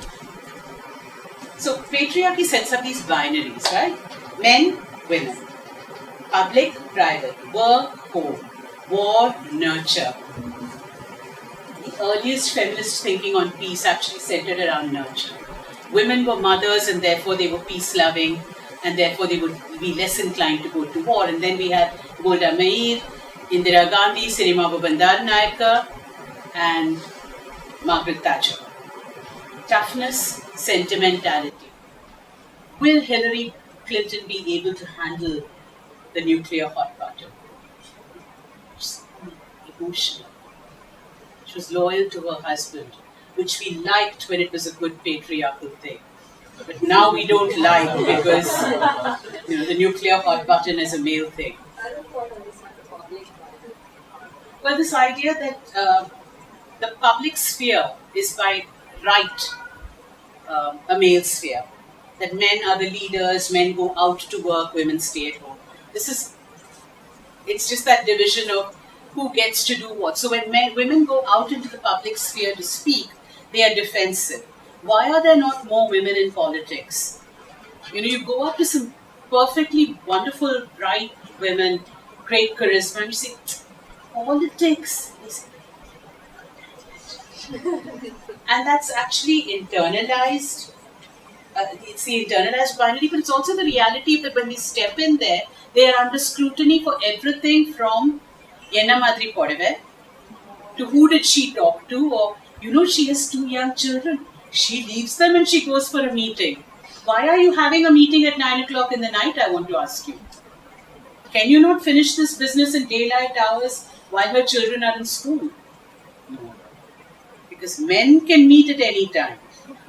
So patriarchy sets up these binaries, right? Men, women. Public, private. Work, home. War, nurture. The earliest feminist thinking on peace actually centered around nurture. Women were mothers and therefore they were peace-loving and therefore they would be less inclined to go to war. And then we had Golda Meir, Indira Gandhi, Sirima Bandaranaike and Margaret Thatcher. Toughness, sentimentality. Will Hillary Clinton be able to handle the nuclear hot button? She's emotional. She was loyal to her husband, which we liked when it was a good patriarchal thing. But now we don't like because the nuclear hot button is a male thing. I don't quite understand the public. Well, this idea that the public sphere is by right a male sphere. That men are the leaders, men go out to work, women stay at home. It's just that division of who gets to do what. So when women go out into the public sphere to speak, they are defensive. Why are there not more women in politics? You go up to some perfectly wonderful, bright women, great charisma, and you say, politics is... And that's actually internalized. It's the internalized binary, but it's also the reality that when we step in there, they are under scrutiny for everything from Yenna Madri Podave to who did she talk to, or she has 2 young children. She leaves them and she goes for a meeting. Why are you having a meeting at 9 o'clock in the night, I want to ask you? Can you not finish this business in daylight hours while her children are in school? No. Because men can meet at any time.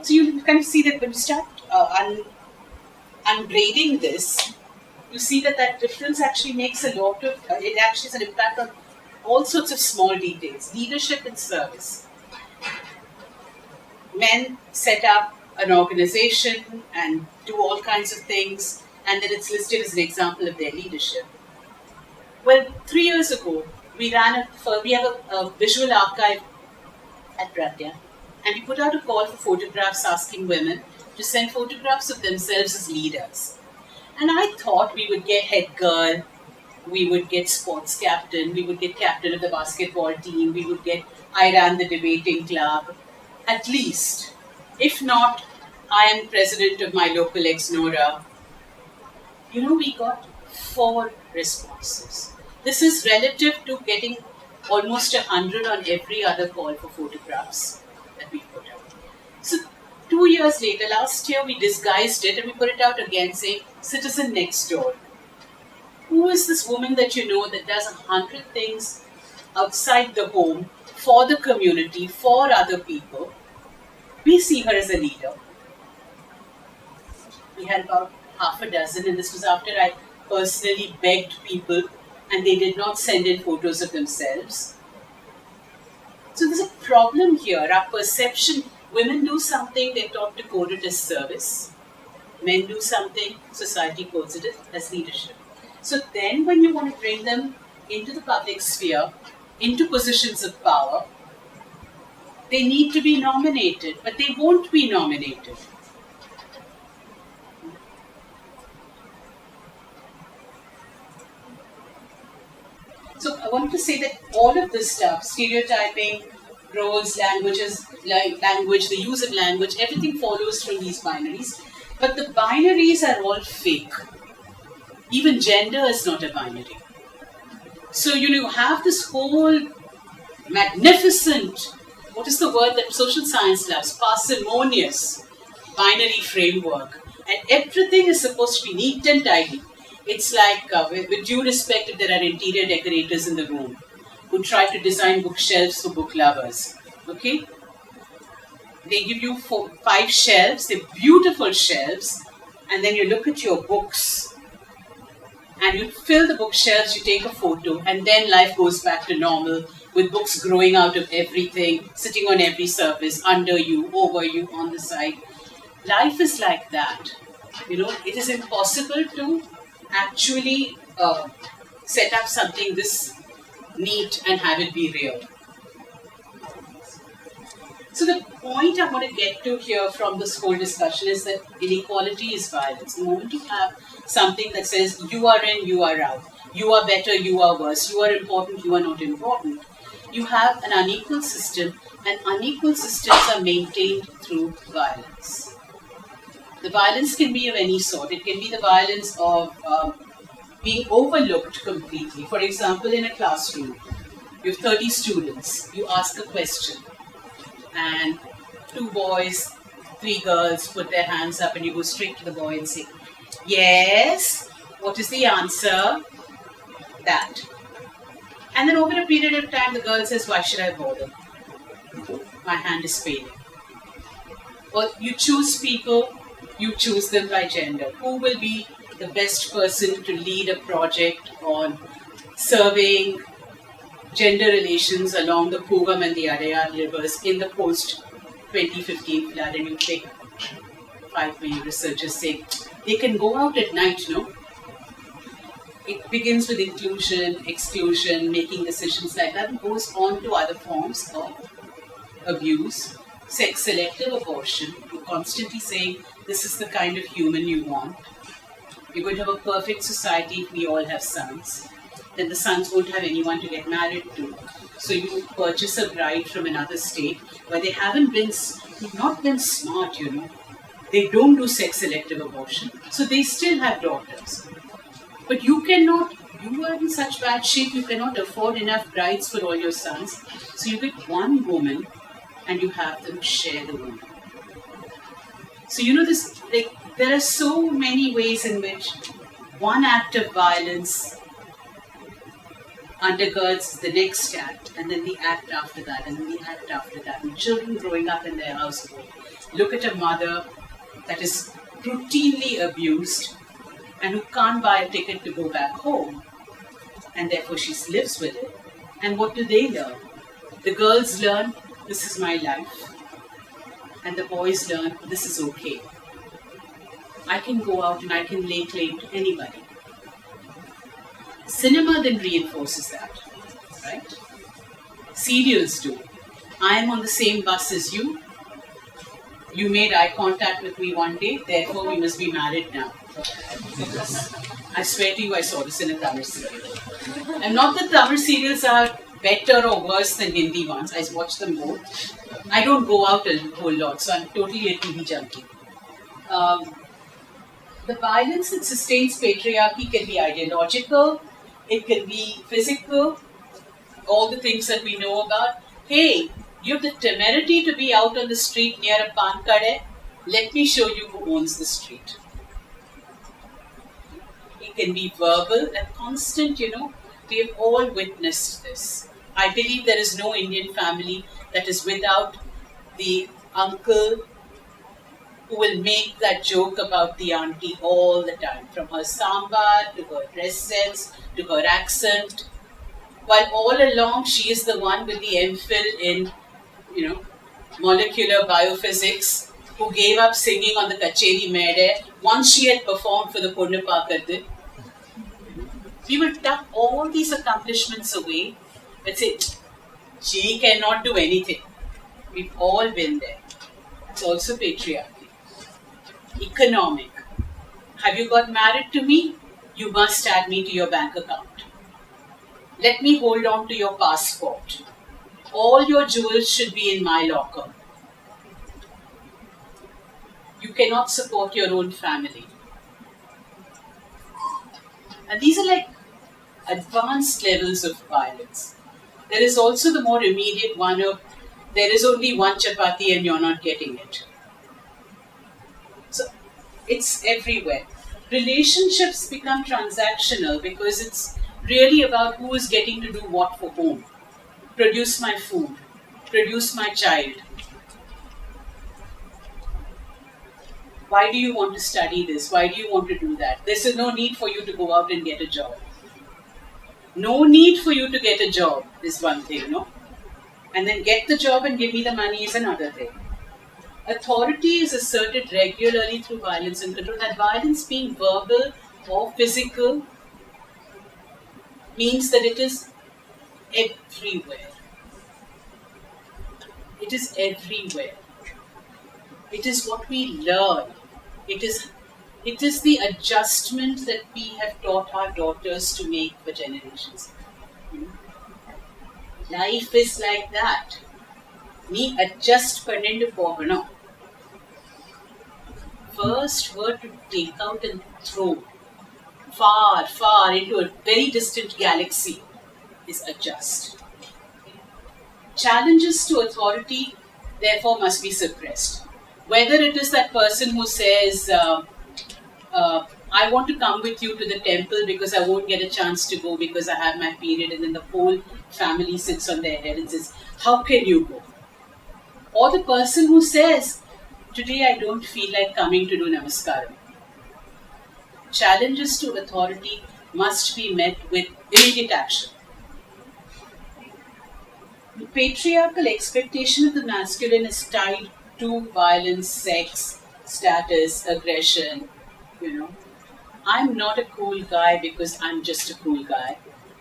So you kind of see that when you start ungrading this, you see that difference actually makes a lot of, it actually has an impact on all sorts of small details. Leadership and service. Men set up an organization and do all kinds of things, and then it's listed as an example of their leadership. Well, 3 years ago, we have a visual archive at Pratya, and we put out a call for photographs asking women to send photographs of themselves as leaders. And I thought we would get head girl, we would get sports captain, we would get captain of the basketball team, we would get I ran the debating club, at least. If not, I am president of my local ex-Nora. We got 4 responses. This is relative to getting almost 100 on every other call for photographs that we put out. So 2 years later, last year, we disguised it and we put it out again saying, citizen next door. Who is this woman that you know that does 100 things outside the home, for the community, for other people? We see her as a leader. We had about half a dozen, and this was after I personally begged people and they did not send in photos of themselves. So there's a problem here. Our perception, women do something, they're taught to code it as service. Men do something, society codes it as leadership. So then when you want to bring them into the public sphere, into positions of power, they need to be nominated, but they won't be nominated. So I wanted to say that all of this stuff, stereotyping, roles, languages, language, the use of language, everything follows from these binaries. But the binaries are all fake. Even gender is not a binary. So, you have this whole magnificent, what is the word that social science loves? Parsimonious binary framework. And everything is supposed to be neat and tidy. It's like, with due respect, if there are interior decorators in the room who try to design bookshelves for book lovers, okay? They give you 5 shelves, they're beautiful shelves, and then you look at your books, and you fill the bookshelves, you take a photo, and then life goes back to normal, with books growing out of everything, sitting on every surface, under you, over you, on the side. Life is like that. It is impossible to actually set up something this neat and have it be real. So the point I want to get to here from this whole discussion is that inequality is violence. The moment you have something that says you are in, you are out, you are better, you are worse, you are important, you are not important, you have an unequal system, and unequal systems are maintained through violence. The violence can be of any sort. It can be the violence of being overlooked completely. For example, in a classroom, you have 30 students, you ask a question, and 2 boys, 3 girls put their hands up, and you go straight to the boy and say, yes, what is the answer? That. And then over a period of time, the girl says, why should I bother? My hand is paining. Or you choose people, you choose them by gender. Who will be the best person to lead a project on surveying gender relations along the Kugam and the Adayar rivers in the post-2015 flood? And you take 5 male researchers say, they can go out at night, no? It begins with inclusion, exclusion, making decisions like that, and goes on to other forms of abuse, sex-selective abortion. You're constantly saying, this is the kind of human you want. You're going to have a perfect society if we all have sons. Then the sons won't have anyone to get married to. So you purchase a bride from another state where they haven't been, not been smart, They don't do sex-selective abortion. So they still have daughters. But you are in such bad shape, you cannot afford enough brides for all your sons. So you get one woman and you have them share the woman. So there are so many ways in which one act of violence undergirds the next act, and then the act after that, and then the act after that. And children growing up in their household look at a mother that is routinely abused and who can't buy a ticket to go back home, and therefore she lives with it. And what do they learn? The girls learn, this is my life. And the boys learn, this is okay. I can go out and I can lay claim to anybody. Cinema then reinforces that, right? Serials do. I am on the same bus as you. You made eye contact with me one day, therefore we must be married now. I swear to you, I saw this in a Tamil serial. And not that Tamil serials are better or worse than Hindi ones. I watch them both. I don't go out a whole lot, so I'm totally a TV junkie. The violence that sustains patriarchy can be ideological, it can be physical, all the things that we know about. Hey, you have the temerity to be out on the street near a pan kade. Let me show you who owns the street. It can be verbal and constant, we have all witnessed this. I believe there is no Indian family that is without the uncle who will make that joke about the auntie all the time, from her sambar to her dress sense to her accent, while all along she is the one with the MPhil in, molecular biophysics, who gave up singing on the Kacheri Mede once she had performed for the Ponnu Paakadhu. We will tuck all these accomplishments away and say, she cannot do anything. We've all been there. It's also patriarchy. Economic. Have you got married to me? You must add me to your bank account. Let me hold on to your passport. All your jewels should be in my locker. You cannot support your own family. And these are like advanced levels of violence. There is also the more immediate one of, there is only one chapati and you're not getting it. So it's everywhere. Relationships become transactional because it's really about who is getting to do what for whom. Produce my food, produce my child. Why do you want to study this? Why do you want to do that? There's no need for you to go out and get a job. No need for you to get a job is one thing, no? And then get the job and give me the money is another thing. Authority is asserted regularly through violence and control. That violence being verbal or physical means that it is everywhere. It is everywhere. It is what we learn. It is the adjustment that we have taught our daughters to make for generations. Life is like that. Nee adjust pannendu poganum. First word to take out and throw far, far into a very distant galaxy is adjust. Challenges to authority, therefore, must be suppressed. Whether it is that person who says, I want to come with you to the temple because I won't get a chance to go because I have my period, and then the whole family sits on their head and says, how can you go? Or the person who says, today I don't feel like coming to do namaskaram. Challenges to authority must be met with immediate action. The patriarchal expectation of the masculine is tied to violence, sex, status, aggression, I'm not a cool guy because I'm just a cool guy.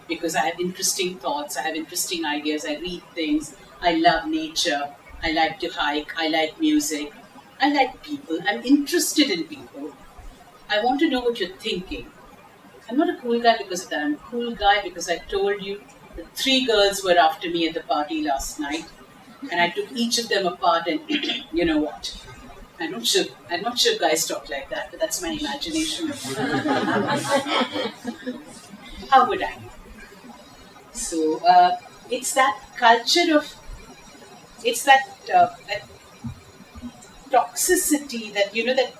Because I have interesting thoughts, I have interesting ideas, I read things, I love nature, I like to hike, I like music, I like people, I'm interested in people. I want to know what you're thinking. I'm not a cool guy because of that. I'm a cool guy because I told you that 3 girls were after me at the party last night, and I took each of them apart, and you know what? I'm not sure guys talk like that, but that's my imagination. How would I know? So it's that culture of, it's that toxicity that, that.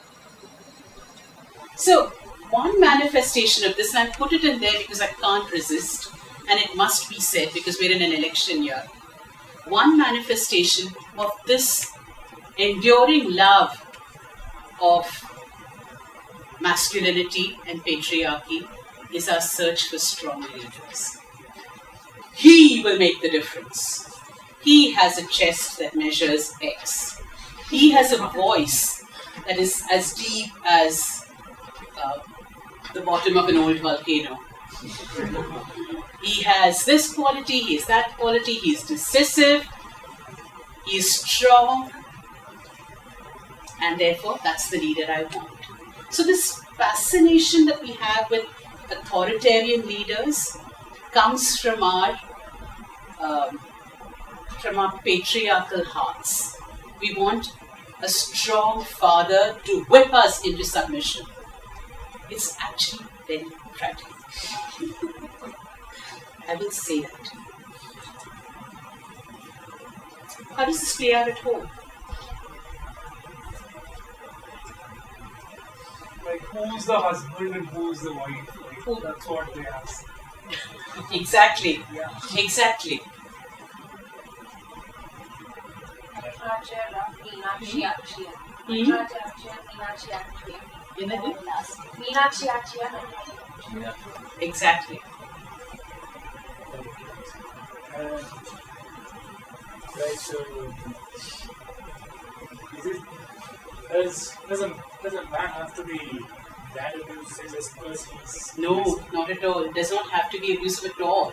So one manifestation of this, and I put it in there because I can't resist, and it must be said because we're in an election year. One manifestation of this enduring love of masculinity and patriarchy is our search for strong leaders. He will make the difference. He has a chest that measures X. He has a voice that is as deep as the bottom of an old volcano. He has this quality, he has that quality, he is decisive, he is strong. And therefore, that's the leader I want. So this fascination that we have with authoritarian leaders comes from our patriarchal hearts. We want a strong father to whip us into submission. It's actually very frightening. I will say that. How does this play out at home? Like, who's the husband and who's the wife? Like, that's what they ask. Exactly. Yeah. Exactly. Exactly. Right, so does a man have to be that abusive just because he's No, not at all. It does not have to be abusive at all.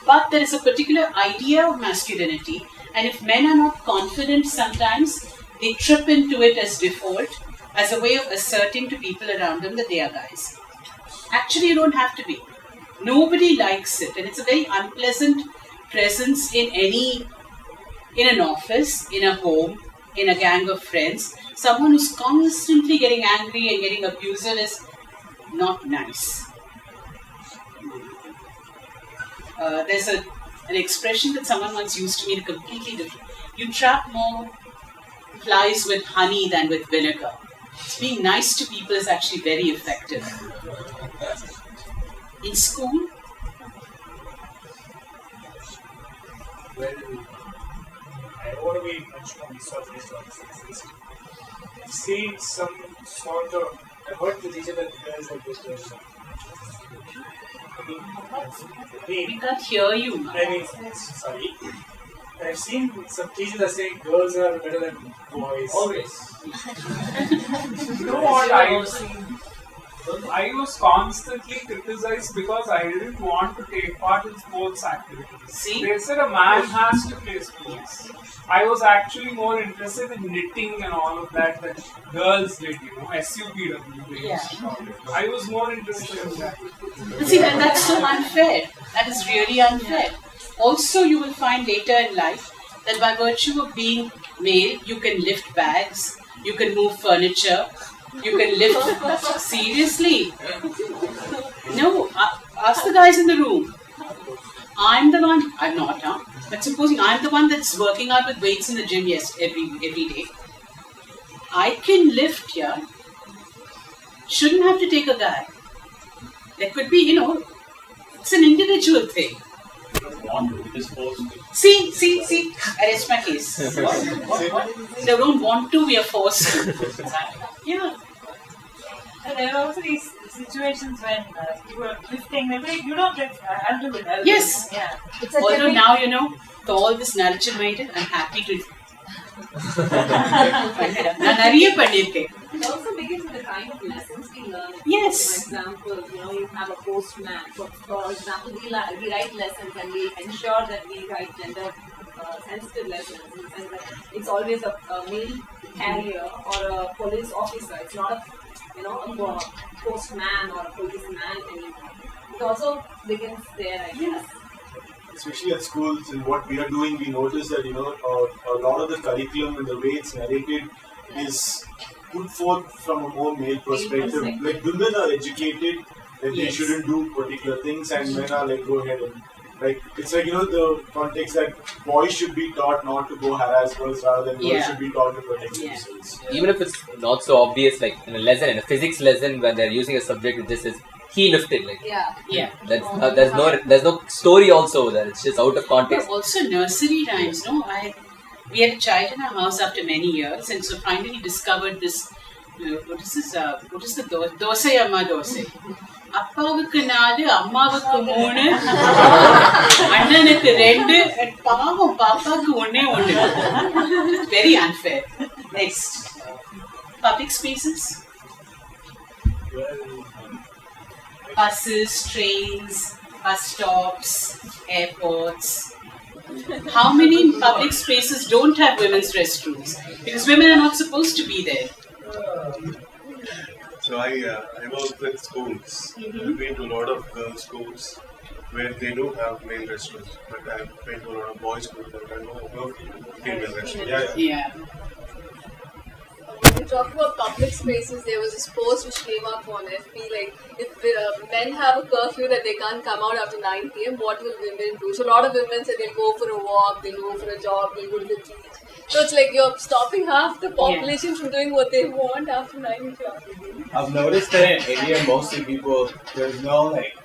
But there is a particular idea of masculinity, and if men are not confident sometimes, they trip into it as default, as a way of asserting to people around them that they are guys. Actually, you don't have to be. Nobody likes it, and it's a very unpleasant presence in an office, in a home, in a gang of friends. Someone who's constantly getting angry and getting abusive is not nice. There's an expression that someone once used to me completely different. You trap more flies with honey than with vinegar. Being nice to people is actually very effective. In school, well, I don't want to be mentioned on misogynist or sexist. I've seen some sort of, I've heard the teacher that guys like this person. we can't hear you. Sorry. I've seen some teachers that say girls are better than boys. Always. You know what I've seen? I was constantly criticized because I didn't want to take part in sports activities. See? They said a man has to play sports. I was actually more interested in knitting and all of that girls did, SUPW. Yeah. I was more interested in that. But see, that's so unfair. That is really unfair. Also, you will find later in life that by virtue of being male, you can lift bags, you can move furniture, you can lift. Seriously. No, ask the guys in the room. I'm the one, I'm not, huh? But supposing I'm the one that's working out with weights in the gym every day. I can lift here. Shouldn't have to take a guy. There could be, it's an individual thing. See, I rest my case. They don't want to, we are forced to. Yeah. And there are also these situations when you are lifting, maybe you don't lift, I'll do it. Yes. Yeah. Although now, with all this knowledge made it, I'm happy to. It also begins with the kind of lessons we learn. Yes. For example, you have a postman. For example, we write lessons and we ensure that we write gender sensitive lessons. In the sense that it's always a male carrier or a police officer. It's not a postman or a policeman anymore. It also begins there, I guess. Especially at schools and what we are doing, we notice that a lot of the curriculum and the way it's narrated is put forth from a more male perspective. Like women are educated that they shouldn't do particular things, and men are like, go ahead and it's like the context that boys should be taught not to go harass girls rather than girls should be taught to protect themselves. Even if it's not so obvious, like in a physics lesson when they're using a subject, it just says he lifted, there's no story also that it's just out of context. But also nursery rhymes, no? We had a child in our house after many years, and so finally discovered this. What is this? What is the dosai amma dosai? அப்பாவுக்கு 4 அம்மாவுக்கு 3 அண்ணனுக்கு 2 பாவம் பாப்பாக்கு 1 very unfair. Next, public spaces, buses, trains, bus stops, airports, How many public spaces don't have women's restrooms? Because women are not supposed to be there. So I work with schools. I've been to a lot of girls' schools where they do have male restrooms, but I've been to a lot of boys' schools that I know about female restrooms. Yeah. When you talk about public spaces, there was this post which came up on FB, like if men have a curfew that they can't come out after 9 p.m., what will women do? So a lot of women say they'll go for a walk, they'll go for a jog, they'll go to the beach. So it's like you're stopping half the population from doing what they want after 9 o'clock. I've noticed that in India, mostly people, there's no like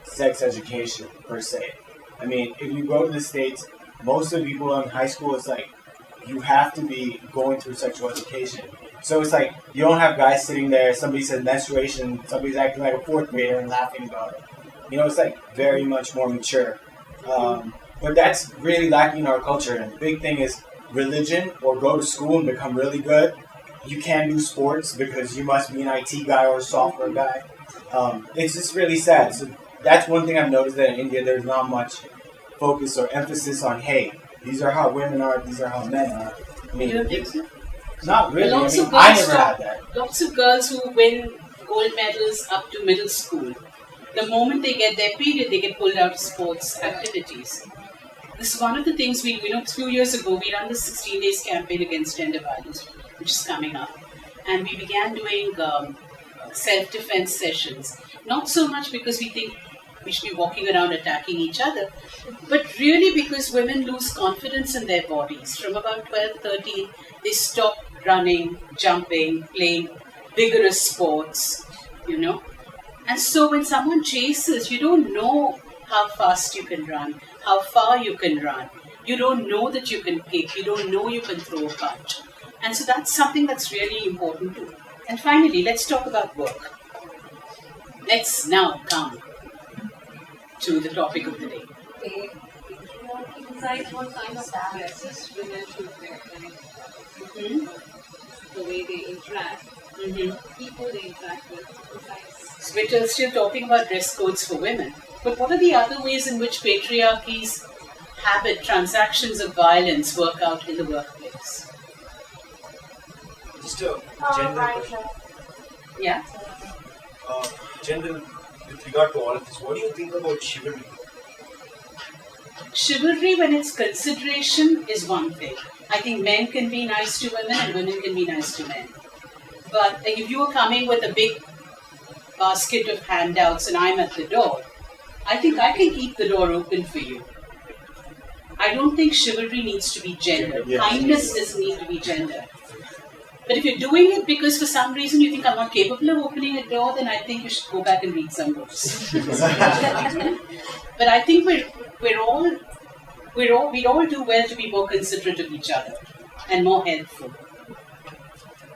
sex education per se. I mean, if you go to the States, most of the people in high school, it's like you have to be going through sexual education. So it's like you don't have guys sitting there, somebody says menstruation, somebody's acting like a fourth grader and laughing about it. You know, it's like very much more mature. But that's really lacking in our culture. And the big thing is religion, or go to school and become really good. You can't do sports because you must be an IT guy or a software guy. It's just really sad. So that's one thing I've noticed, that in India there's not much focus or emphasis on, hey, these are how women are, these are how men are. I mean, You don't think so? not really. Lots of I girls never had that. Lots of girls who win gold medals up to middle school. The moment they get their period, they get pulled out of sports activities. This is one of the things a few years ago, we ran the 16 days campaign against gender violence, which is coming up. And we began doing self-defense sessions. Not so much because we think we should be walking around attacking each other, but really because women lose confidence in their bodies. From about 12, 13, they stop running, jumping, playing vigorous sports, And so when someone chases, you don't know how fast you can run, how far you can run. You don't know that you can kick, you don't know you can throw a punch. And so that's something that's really important too. And finally, let's talk about work. Let's now come to the topic of the day. Okay. Insight, what kind of dresses women should wear, the way they interact, people they interact with. So we're still talking about dress codes for women. But what are the other ways in which patriarchy's transactions of violence work out in the workplace? Just a general question. Yeah? General, with regard to all of this, what do you think about chivalry? Chivalry, when it's consideration, is one thing. I think men can be nice to women and women can be nice to men. But if you are coming with a big basket of handouts and I'm at the door, I think I can keep the door open for you. I don't think chivalry needs to be gendered. Kindness doesn't need to be gendered. But if you're doing it because for some reason you think I'm not capable of opening a door, then I think you should go back and read some books. But I think we'd all do well to be more considerate of each other and more helpful.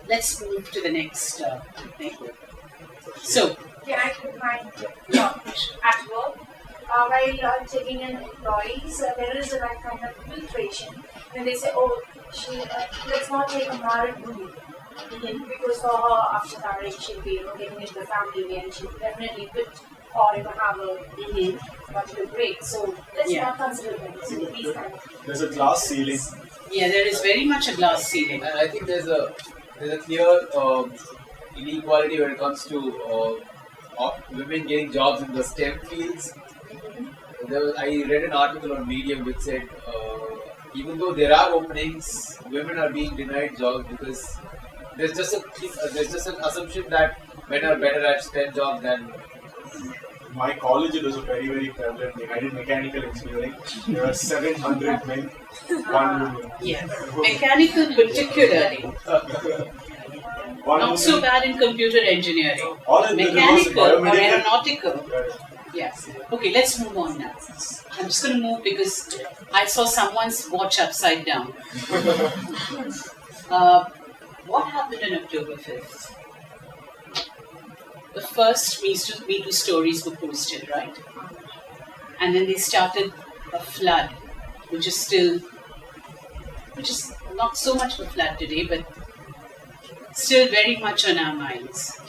Let's move to the next thing. So, can I put my at work? While checking in employees, there is a kind of filtration. When they say, oh, let's not take a married woman. Because for her, after marriage, she'll be getting into the family and she'll definitely quit or have a particular break. So let's not consider them. So these kind of things. There's a glass ceiling. Yeah, there is very much a glass ceiling. And I think there's a clear inequality when it comes to women getting jobs in the STEM fields. I read an article on Medium which said even though there are openings, women are being denied jobs because there's just an assumption that men are better at STEM jobs than. My college, it was a very, very prevalent thing. I did mechanical engineering. There are 700 men, 1 woman. Yeah, mechanical particularly. Not so bad in computer engineering. Mechanical or aeronautical. Yeah. Okay, let's move on now. I'm just going to move because I saw someone's watch upside down. What happened on October 5th? The first Me Too stories were posted, right? And then they started a flood, which is not so much of a flood today, but still very much on our minds.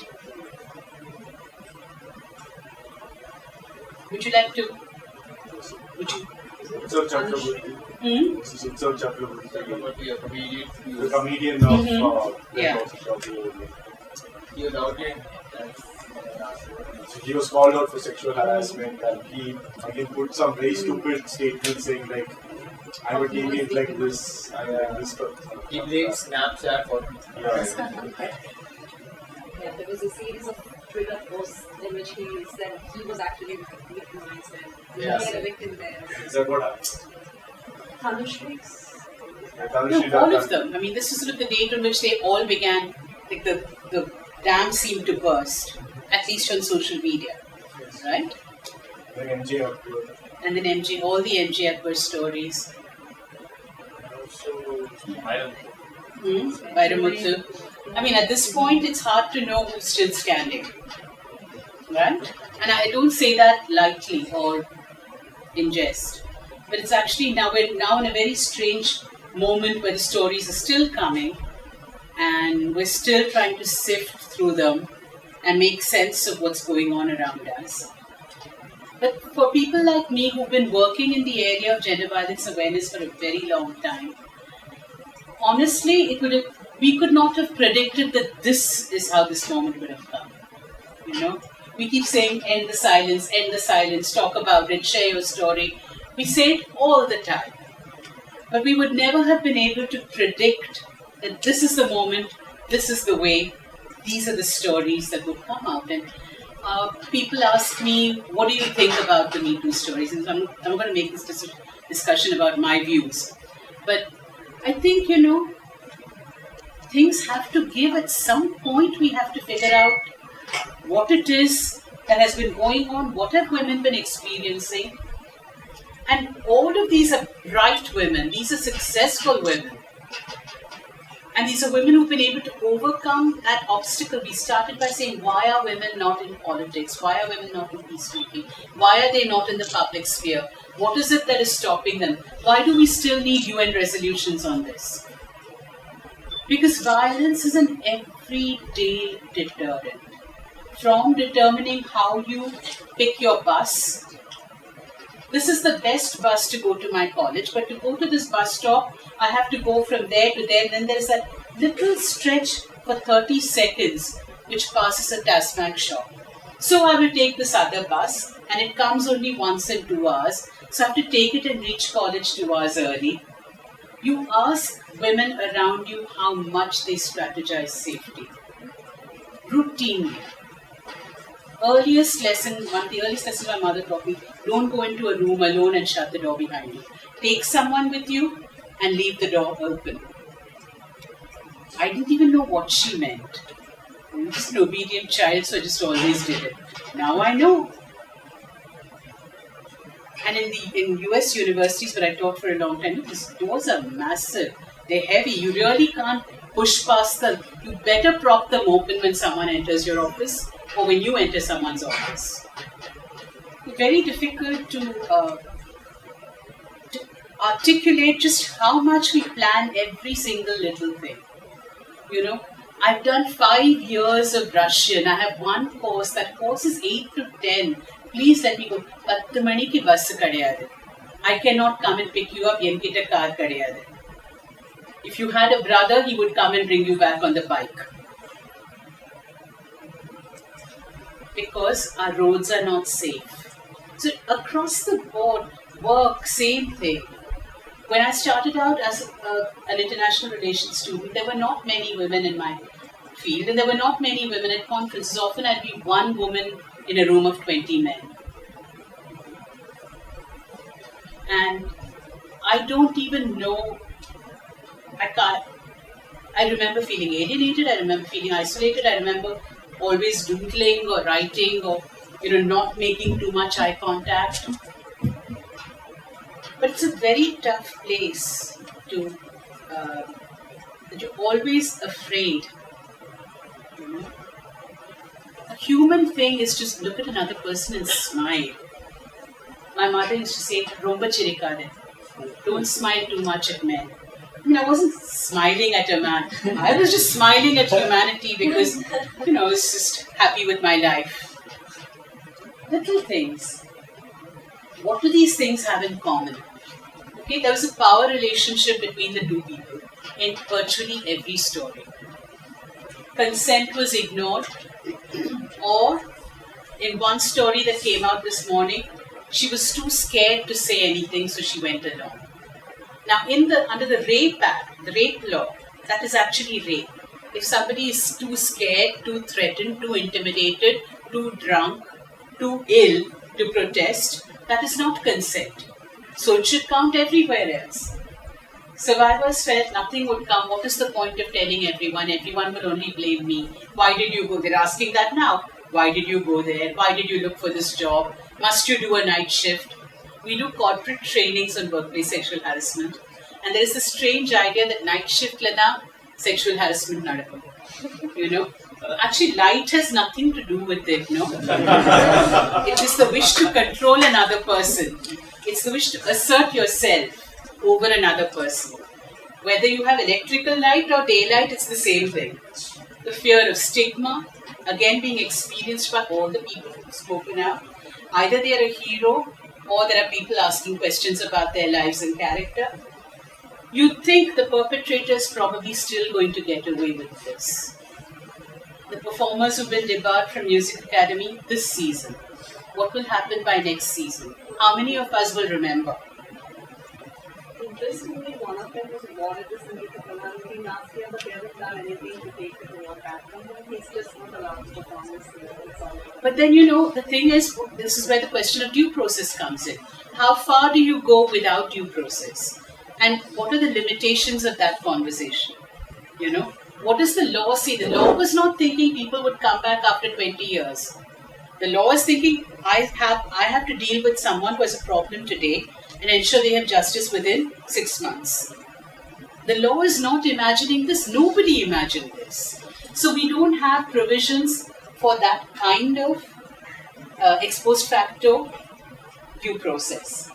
Would you like to? So, Chakraborty. This is Utsav Chakraborty, the comedian of Yeah. He was outlined So he was called out for sexual harassment, and he again put some very stupid statements saying like, I would take it like this, I like this. He blamed Snapchat for Yeah, there was a series of Twitter posts in which he said he was actually victimized and he had a victim there. Is that what happened? Tanushree? No, all of them. I mean, this is sort of the date on which they all began, like the dam seemed to burst, at least on social media, right? Like MJ Akbar. And then all the MJ Akbar stories. Vairamuthu. I mean, at this point, it's hard to know who's still standing, right? And I don't say that lightly or in jest, but it's actually we're now in a very strange moment where the stories are still coming, and we're still trying to sift through them and make sense of what's going on around us. But for people like me who've been working in the area of gender violence awareness for a very long time, honestly, we could not have predicted that this is how this moment would have come. You know, we keep saying end the silence, talk about it, share your story. We say it all the time. But we would never have been able to predict that this is the moment, this is the way, these are the stories that would come out. And people ask me, what do you think about the Me Too stories? And I'm going to make this discussion about my views. But I think, things have to give. At some point, we have to figure out what it is that has been going on, what have women been experiencing. And all of these are bright women, these are successful women. And these are women who've been able to overcome that obstacle. We started by saying, why are women not in politics? Why are women not in peacekeeping? Why are they not in the public sphere? What is it that is stopping them? Why do we still need UN resolutions on this? Because violence is an everyday deterrent. From determining how you pick your bus. This is the best bus to go to my college, but to go to this bus stop, I have to go from there to there. Then there's that little stretch for 30 seconds, which passes a Tasmac shop. So I will take this other bus, and it comes only once in 2 hours. So I have to take it and reach college 2 hours early. You ask women around you how much they strategize safety. Routinely. One of the earliest lessons my mother taught me, don't go into a room alone and shut the door behind you. Take someone with you and leave the door open. I didn't even know what she meant. I'm just an obedient child, so I just always did it. Now I know. And in US universities where I taught for a long time, these doors are massive. They're heavy. You really can't push past them. You better prop them open when someone enters your office or when you enter someone's office. It's very difficult to articulate just how much we plan every single little thing. I've done 5 years of Russian. I have one course. That course is 8 to 10. Please let me go. 10 maniki bus kadiyadu. I cannot come and pick you up. Yenkita car kadiyadu. If you had a brother, he would come and bring you back on the bike. Because our roads are not safe. So across the board, work, same thing. When I started out as an international relations student, there were not many women in my field, and there were not many women at conferences. Often I'd be one woman in a room of 20 men. And I don't even know, I remember feeling alienated, I remember feeling isolated, I remember always doodling or writing or, not making too much eye contact. But it's a very tough place that you're always afraid. A human thing is just look at another person and smile. My mother used to say, "Romba chirikade." Don't smile too much at men. I wasn't smiling at a man. I was just smiling at humanity because, I was just happy with my life. Little things. What do these things have in common? Okay, there was a power relationship between the two people in virtually every story. Consent was ignored, or in one story that came out this morning, she was too scared to say anything, so she went along. Now, under the Rape Act, the rape law, that is actually rape. If somebody is too scared, too threatened, too intimidated, too drunk, too ill to protest, that is not consent. So it should count everywhere else. Survivors felt nothing would come. What is the point of telling everyone? Everyone will only blame me. Why did you go? They're asking that now. Why did you go there? Why did you look for this job? Must you do a night shift? We do corporate trainings on workplace sexual harassment. And there is this strange idea that night shift lana sexual harassment nadakkum. You know? Actually, light has nothing to do with it, no? It is the wish to control another person. It's the wish to assert yourself over another person. Whether you have electrical light or daylight, it's the same thing. The fear of stigma, again being experienced by all the people who've spoken out. Either they are a hero or there are people asking questions about their lives and character. You'd think the perpetrator is probably still going to get away with this. The performers who've been debarred from Music Academy this season. What will happen by next season? How many of us will remember? Interestingly, one of them was awarded the Rajagopalan last year, but they haven't done anything to take the award back from him. He's just not allowed to perform this year. But then, you know, the thing is, this is where the question of due process comes in. How far do you go without due process? And what are the limitations of that conversation? You know, what does the law say? The law was not thinking people would come back after 20 years. The law is thinking, I have to deal with someone who has a problem today and ensure they have justice within 6 months. The law is not imagining this. Nobody imagined this. So we don't have provisions for that kind of ex post facto due process.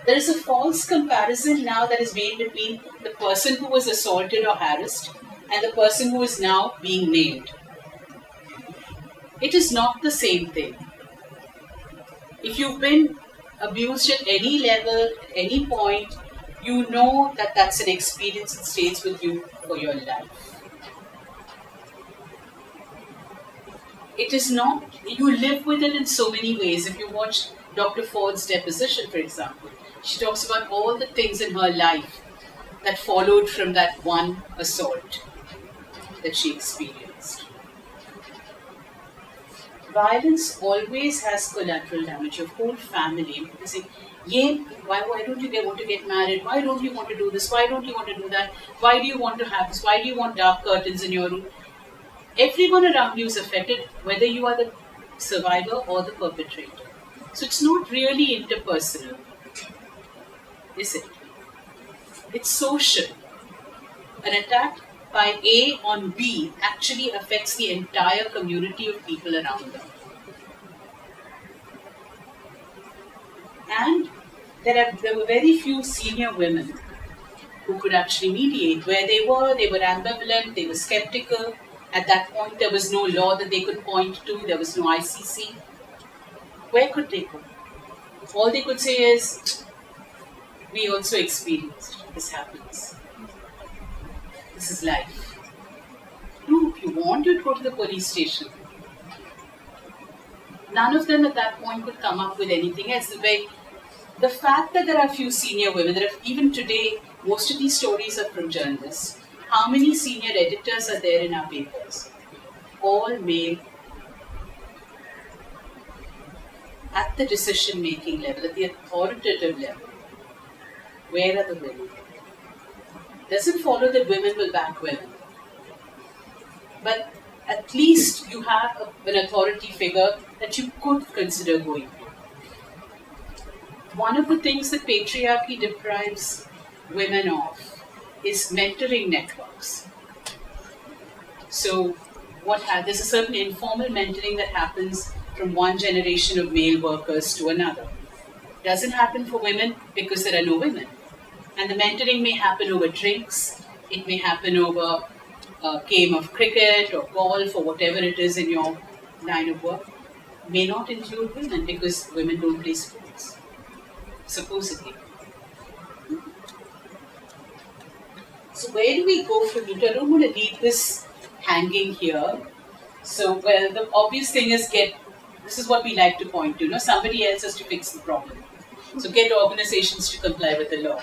There is a false comparison now that is made between the person who was assaulted or harassed and the person who is now being named. It is not the same thing. If you've been abused at any level, at any point, you know that that's an experience that stays with you for your life. It is not, you live with it in so many ways. If you watch Dr. Ford's deposition, for example, she talks about all the things in her life that followed from that one assault that she experienced. Violence always has collateral damage. Your whole family. People say, why don't you want to get married? Why don't you want to do this? Why don't you want to do that? Why do you want to have this? Why do you want dark curtains in your room? Everyone around you is affected, whether you are the survivor or the perpetrator. So it's not really interpersonal, is it? It's social. An attack by A on B actually affects the entire community of people around them. And there were very few senior women who could actually mediate. Where they were ambivalent, they were skeptical. At that point, there was no law that they could point to, there was no ICC. Where could they go? All they could say is, we also experienced, this happens. This is life. No, if you want, you'd go to the police station. None of them at that point could come up with anything else. The fact that there are few senior women, even today, most of these stories are from journalists. How many senior editors are there in our papers? All male. At the decision-making level, at the authoritative level, where are the women? Doesn't follow that women will back women. But at least you have an authority figure that you could consider going to. One of the things that patriarchy deprives women of is mentoring networks. So there's a certain informal mentoring that happens from one generation of male workers to another. It doesn't happen for women because there are no women. And the mentoring may happen over drinks, it may happen over a game of cricket or golf or whatever it is in your line of work. May not include women because women don't play sports, supposedly. So where do we go from here? I don't want to leave this hanging here. So, well, the obvious thing is this is what we like to point to, somebody else has to fix the problem. So get organizations to comply with the law.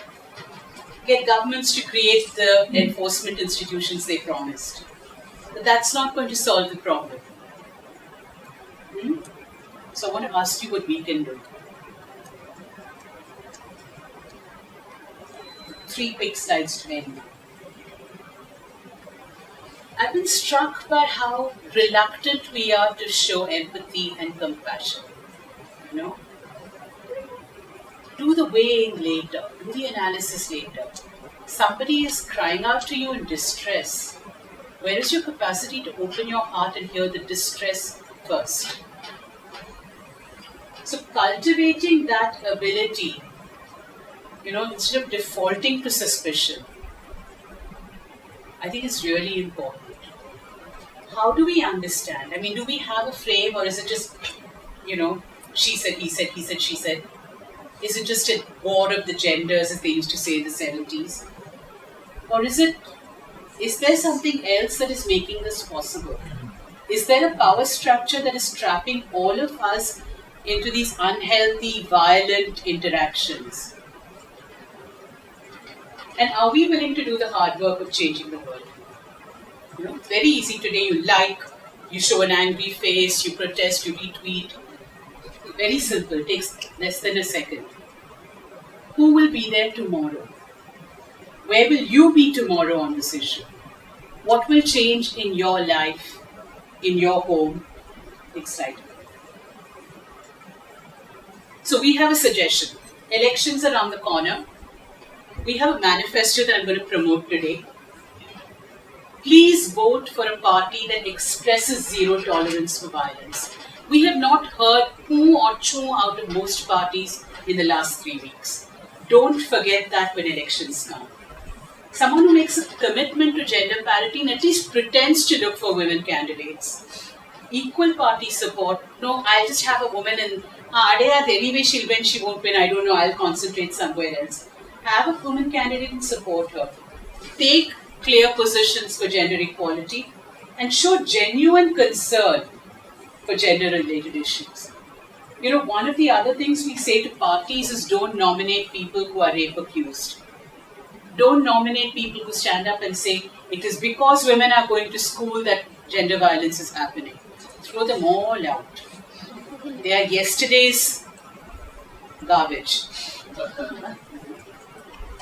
Get governments to create the enforcement institutions they promised. But that's not going to solve the problem. So I want to ask you what we can do. 3 quick slides to end. I've been struck by how reluctant we are to show empathy and compassion. Do the weighing later, do the analysis later. Somebody is crying out to you in distress. Where is your capacity to open your heart and hear the distress first? So cultivating that ability, instead of defaulting to suspicion, I think it's really important. How do we understand? I mean, do we have a frame, or is it just, she said, he said, he said, she said? Is it just a war of the genders, as they used to say in the 70s? Or is there something else that is making this possible? Is there a power structure that is trapping all of us into these unhealthy, violent interactions? And are we willing to do the hard work of changing the world? It's very easy today. You like, you show an angry face, you protest, you retweet. Very simple, it takes less than a second. Who will be there tomorrow? Where will you be tomorrow on this issue? What will change in your life, in your home? Exciting. So we have a suggestion. Elections around the corner. We have a manifesto that I'm going to promote today. Please vote for a party that expresses zero tolerance for violence. We have not heard poo or choo out of most parties in the last 3 weeks. Don't forget that when elections come. Someone who makes a commitment to gender parity and at least pretends to look for women candidates. Equal party support. No, I'll just have a woman and anyway she'll win, she won't win, I don't know, I'll concentrate somewhere else. Have a woman candidate and support her. Take clear positions for gender equality and show genuine concern for gender-related issues. One of the other things we say to parties is don't nominate people who are rape accused. Don't nominate people who stand up and say it is because women are going to school that gender violence is happening. Throw them all out. They are yesterday's garbage.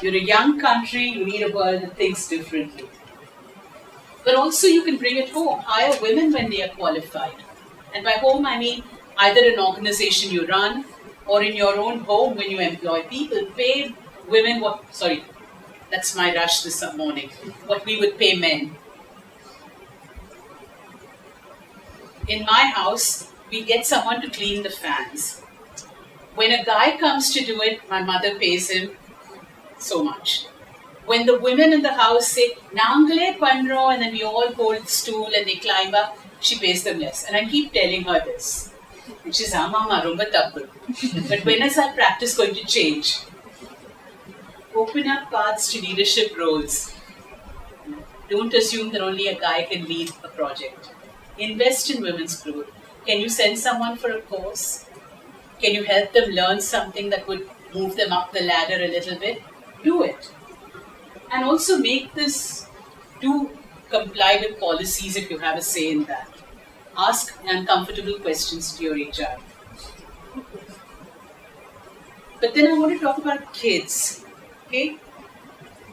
You're a young country, you need a world that thinks differently. But also you can bring it home. Hire women when they are qualified. And by home I mean either an organization you run or in your own home when you employ people. Pay women that's my rush this morning, what we would pay men. In my house, we get someone to clean the fans. When a guy comes to do it, my mother pays him so much. When the women in the house say, Nangale Panro, and then we all hold the stool and they climb up, she pays them less. And I keep telling her this, which is, Mama, rumba tappu. But when is our practice going to change? Open up paths to leadership roles. Don't assume that only a guy can lead a project. Invest in women's growth. Can you send someone for a course? Can you help them learn something that would move them up the ladder a little bit? Do it. And also do comply with policies if you have a say in that. Ask uncomfortable questions to your HR. But then I want to talk about kids. Okay?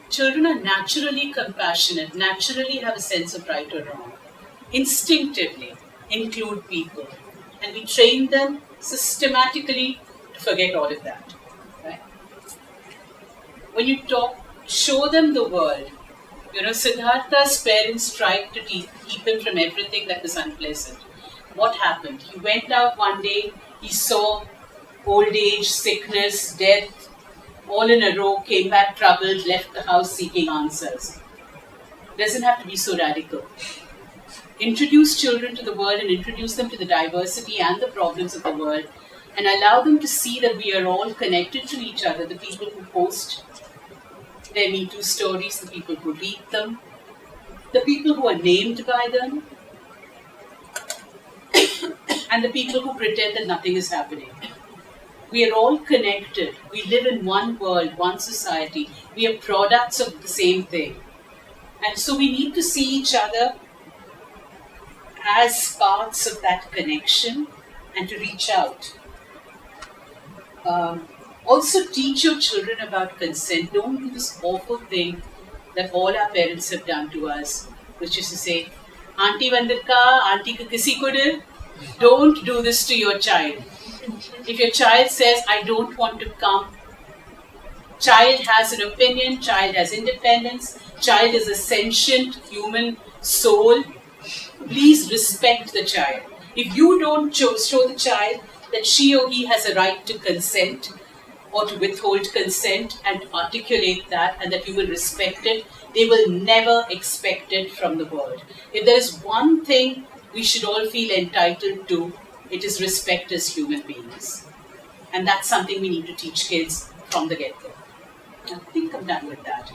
Children are naturally compassionate, naturally have a sense of right or wrong. Instinctively include people. And we train them systematically to forget all of that. Right? When you show them the world. Siddhartha's parents tried to keep him from everything that was unpleasant. What happened? He went out one day, he saw old age, sickness, death, all in a row, came back troubled, left the house seeking answers. Doesn't have to be so radical. Introduce children to the world and introduce them to the diversity and the problems of the world and allow them to see that we are all connected to each other, the people who post their Me Too stories, the people who read them, the people who are named by them, and the people who pretend that nothing is happening. We are all connected. We live in one world, one society. We are products of the same thing. And so we need to see each other as parts of that connection and to reach out. Also teach your children about consent. Don't do this awful thing that all our parents have done to us, which is to say, Auntie Vandirka, Auntie ka kisi ko de. Don't do this to your child. If your child says, I don't want to come, child has an opinion, child has independence, child is a sentient human soul. Please respect the child. If you don't show the child that she or he has a right to consent or to withhold consent and articulate that and that you will respect it, they will never expect it from the world. If there is one thing we should all feel entitled to, it is respect as human beings. And that's something we need to teach kids from the get-go. I think I'm done with that.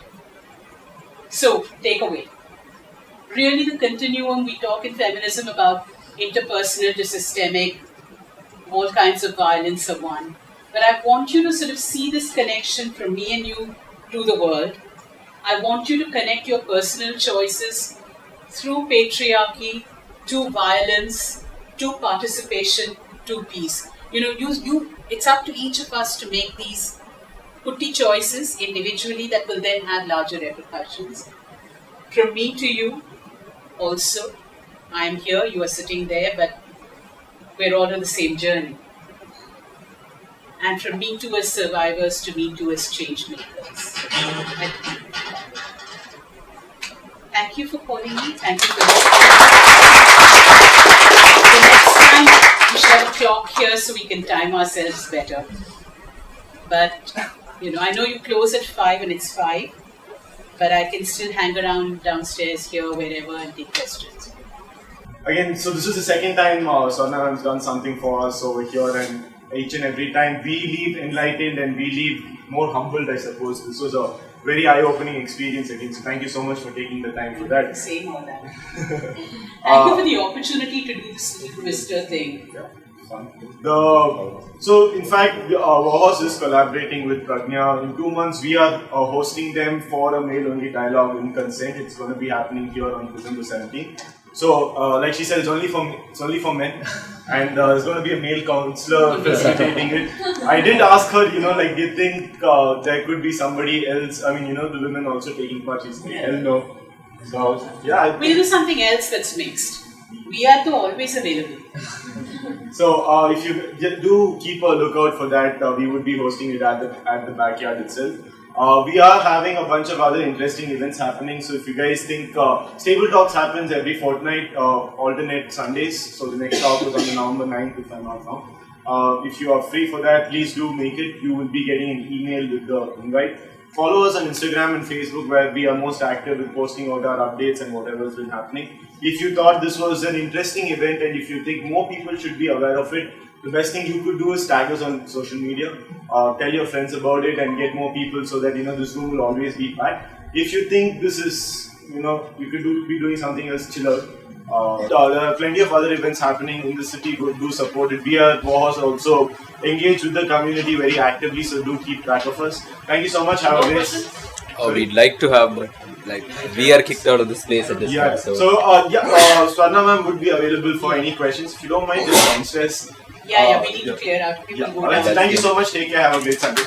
So, takeaway. Really the continuum, we talk in feminism about interpersonal to systemic, all kinds of violence are one. But I want you to sort of see this connection from me and you to the world. I want you to connect your personal choices through patriarchy to violence, to participation, to peace. It's up to each of us to make these putty choices individually that will then have larger repercussions. From me to you, also, I am here, you are sitting there, but we're all on the same journey. And from me too as survivors to me too as change makers. Thank you for calling me. Thank you for the next time we should have a clock here so we can time ourselves better. But, I know you close at 5 and it's 5, but I can still hang around downstairs here, wherever, and take questions. Again, so this is the second time Swarna has done something for us over here, and each and every time we leave enlightened and we leave more humbled, I suppose. This was a very eye-opening experience again, so thank you so much for taking the time for that. Same on that. Thank you for the opportunity to do this little Twister thing. Yeah. So in fact, Warhorse is collaborating with Pragnya. In 2 months, we are hosting them for a male-only dialogue in consent. It's going to be happening here on December 17th. So, like she said, it's only for men, and there's going to be a male counselor facilitating it. I did ask her, do you think there could be somebody else? I mean, the women also taking part. She's like, hell no. So, yeah. We'll do something else that's mixed. We are always available. So, if you do keep a lookout for that, we would be hosting it at the backyard itself. We are having a bunch of other interesting events happening. So, if you guys think Stable Talks happens every fortnight, alternate Sundays. So, the next talk is on November 9th, if I'm not wrong. If you are free for that, please do make it. You will be getting an email with the invite. Follow us on Instagram and Facebook, where we are most active with posting out our updates and whatever has been happening. If you thought this was an interesting event and if you think more people should be aware of it, the best thing you could do is tag us on social media, tell your friends about it and get more people so that this room will always be packed. If you think this is, you could be doing something else chiller. There are plenty of other events happening in the city. Do support it. We at Warhorse also engage with the community very actively, so do keep track of us. Thank you so much. Have a great. We'd like to have, but we are kicked out of this place at this point. So Swarna ma'am would be available for any questions. If you don't mind, just downstairs. Yeah, we need to clear out. People go downstairs. Thank you so much. Take care. Have a great Sunday.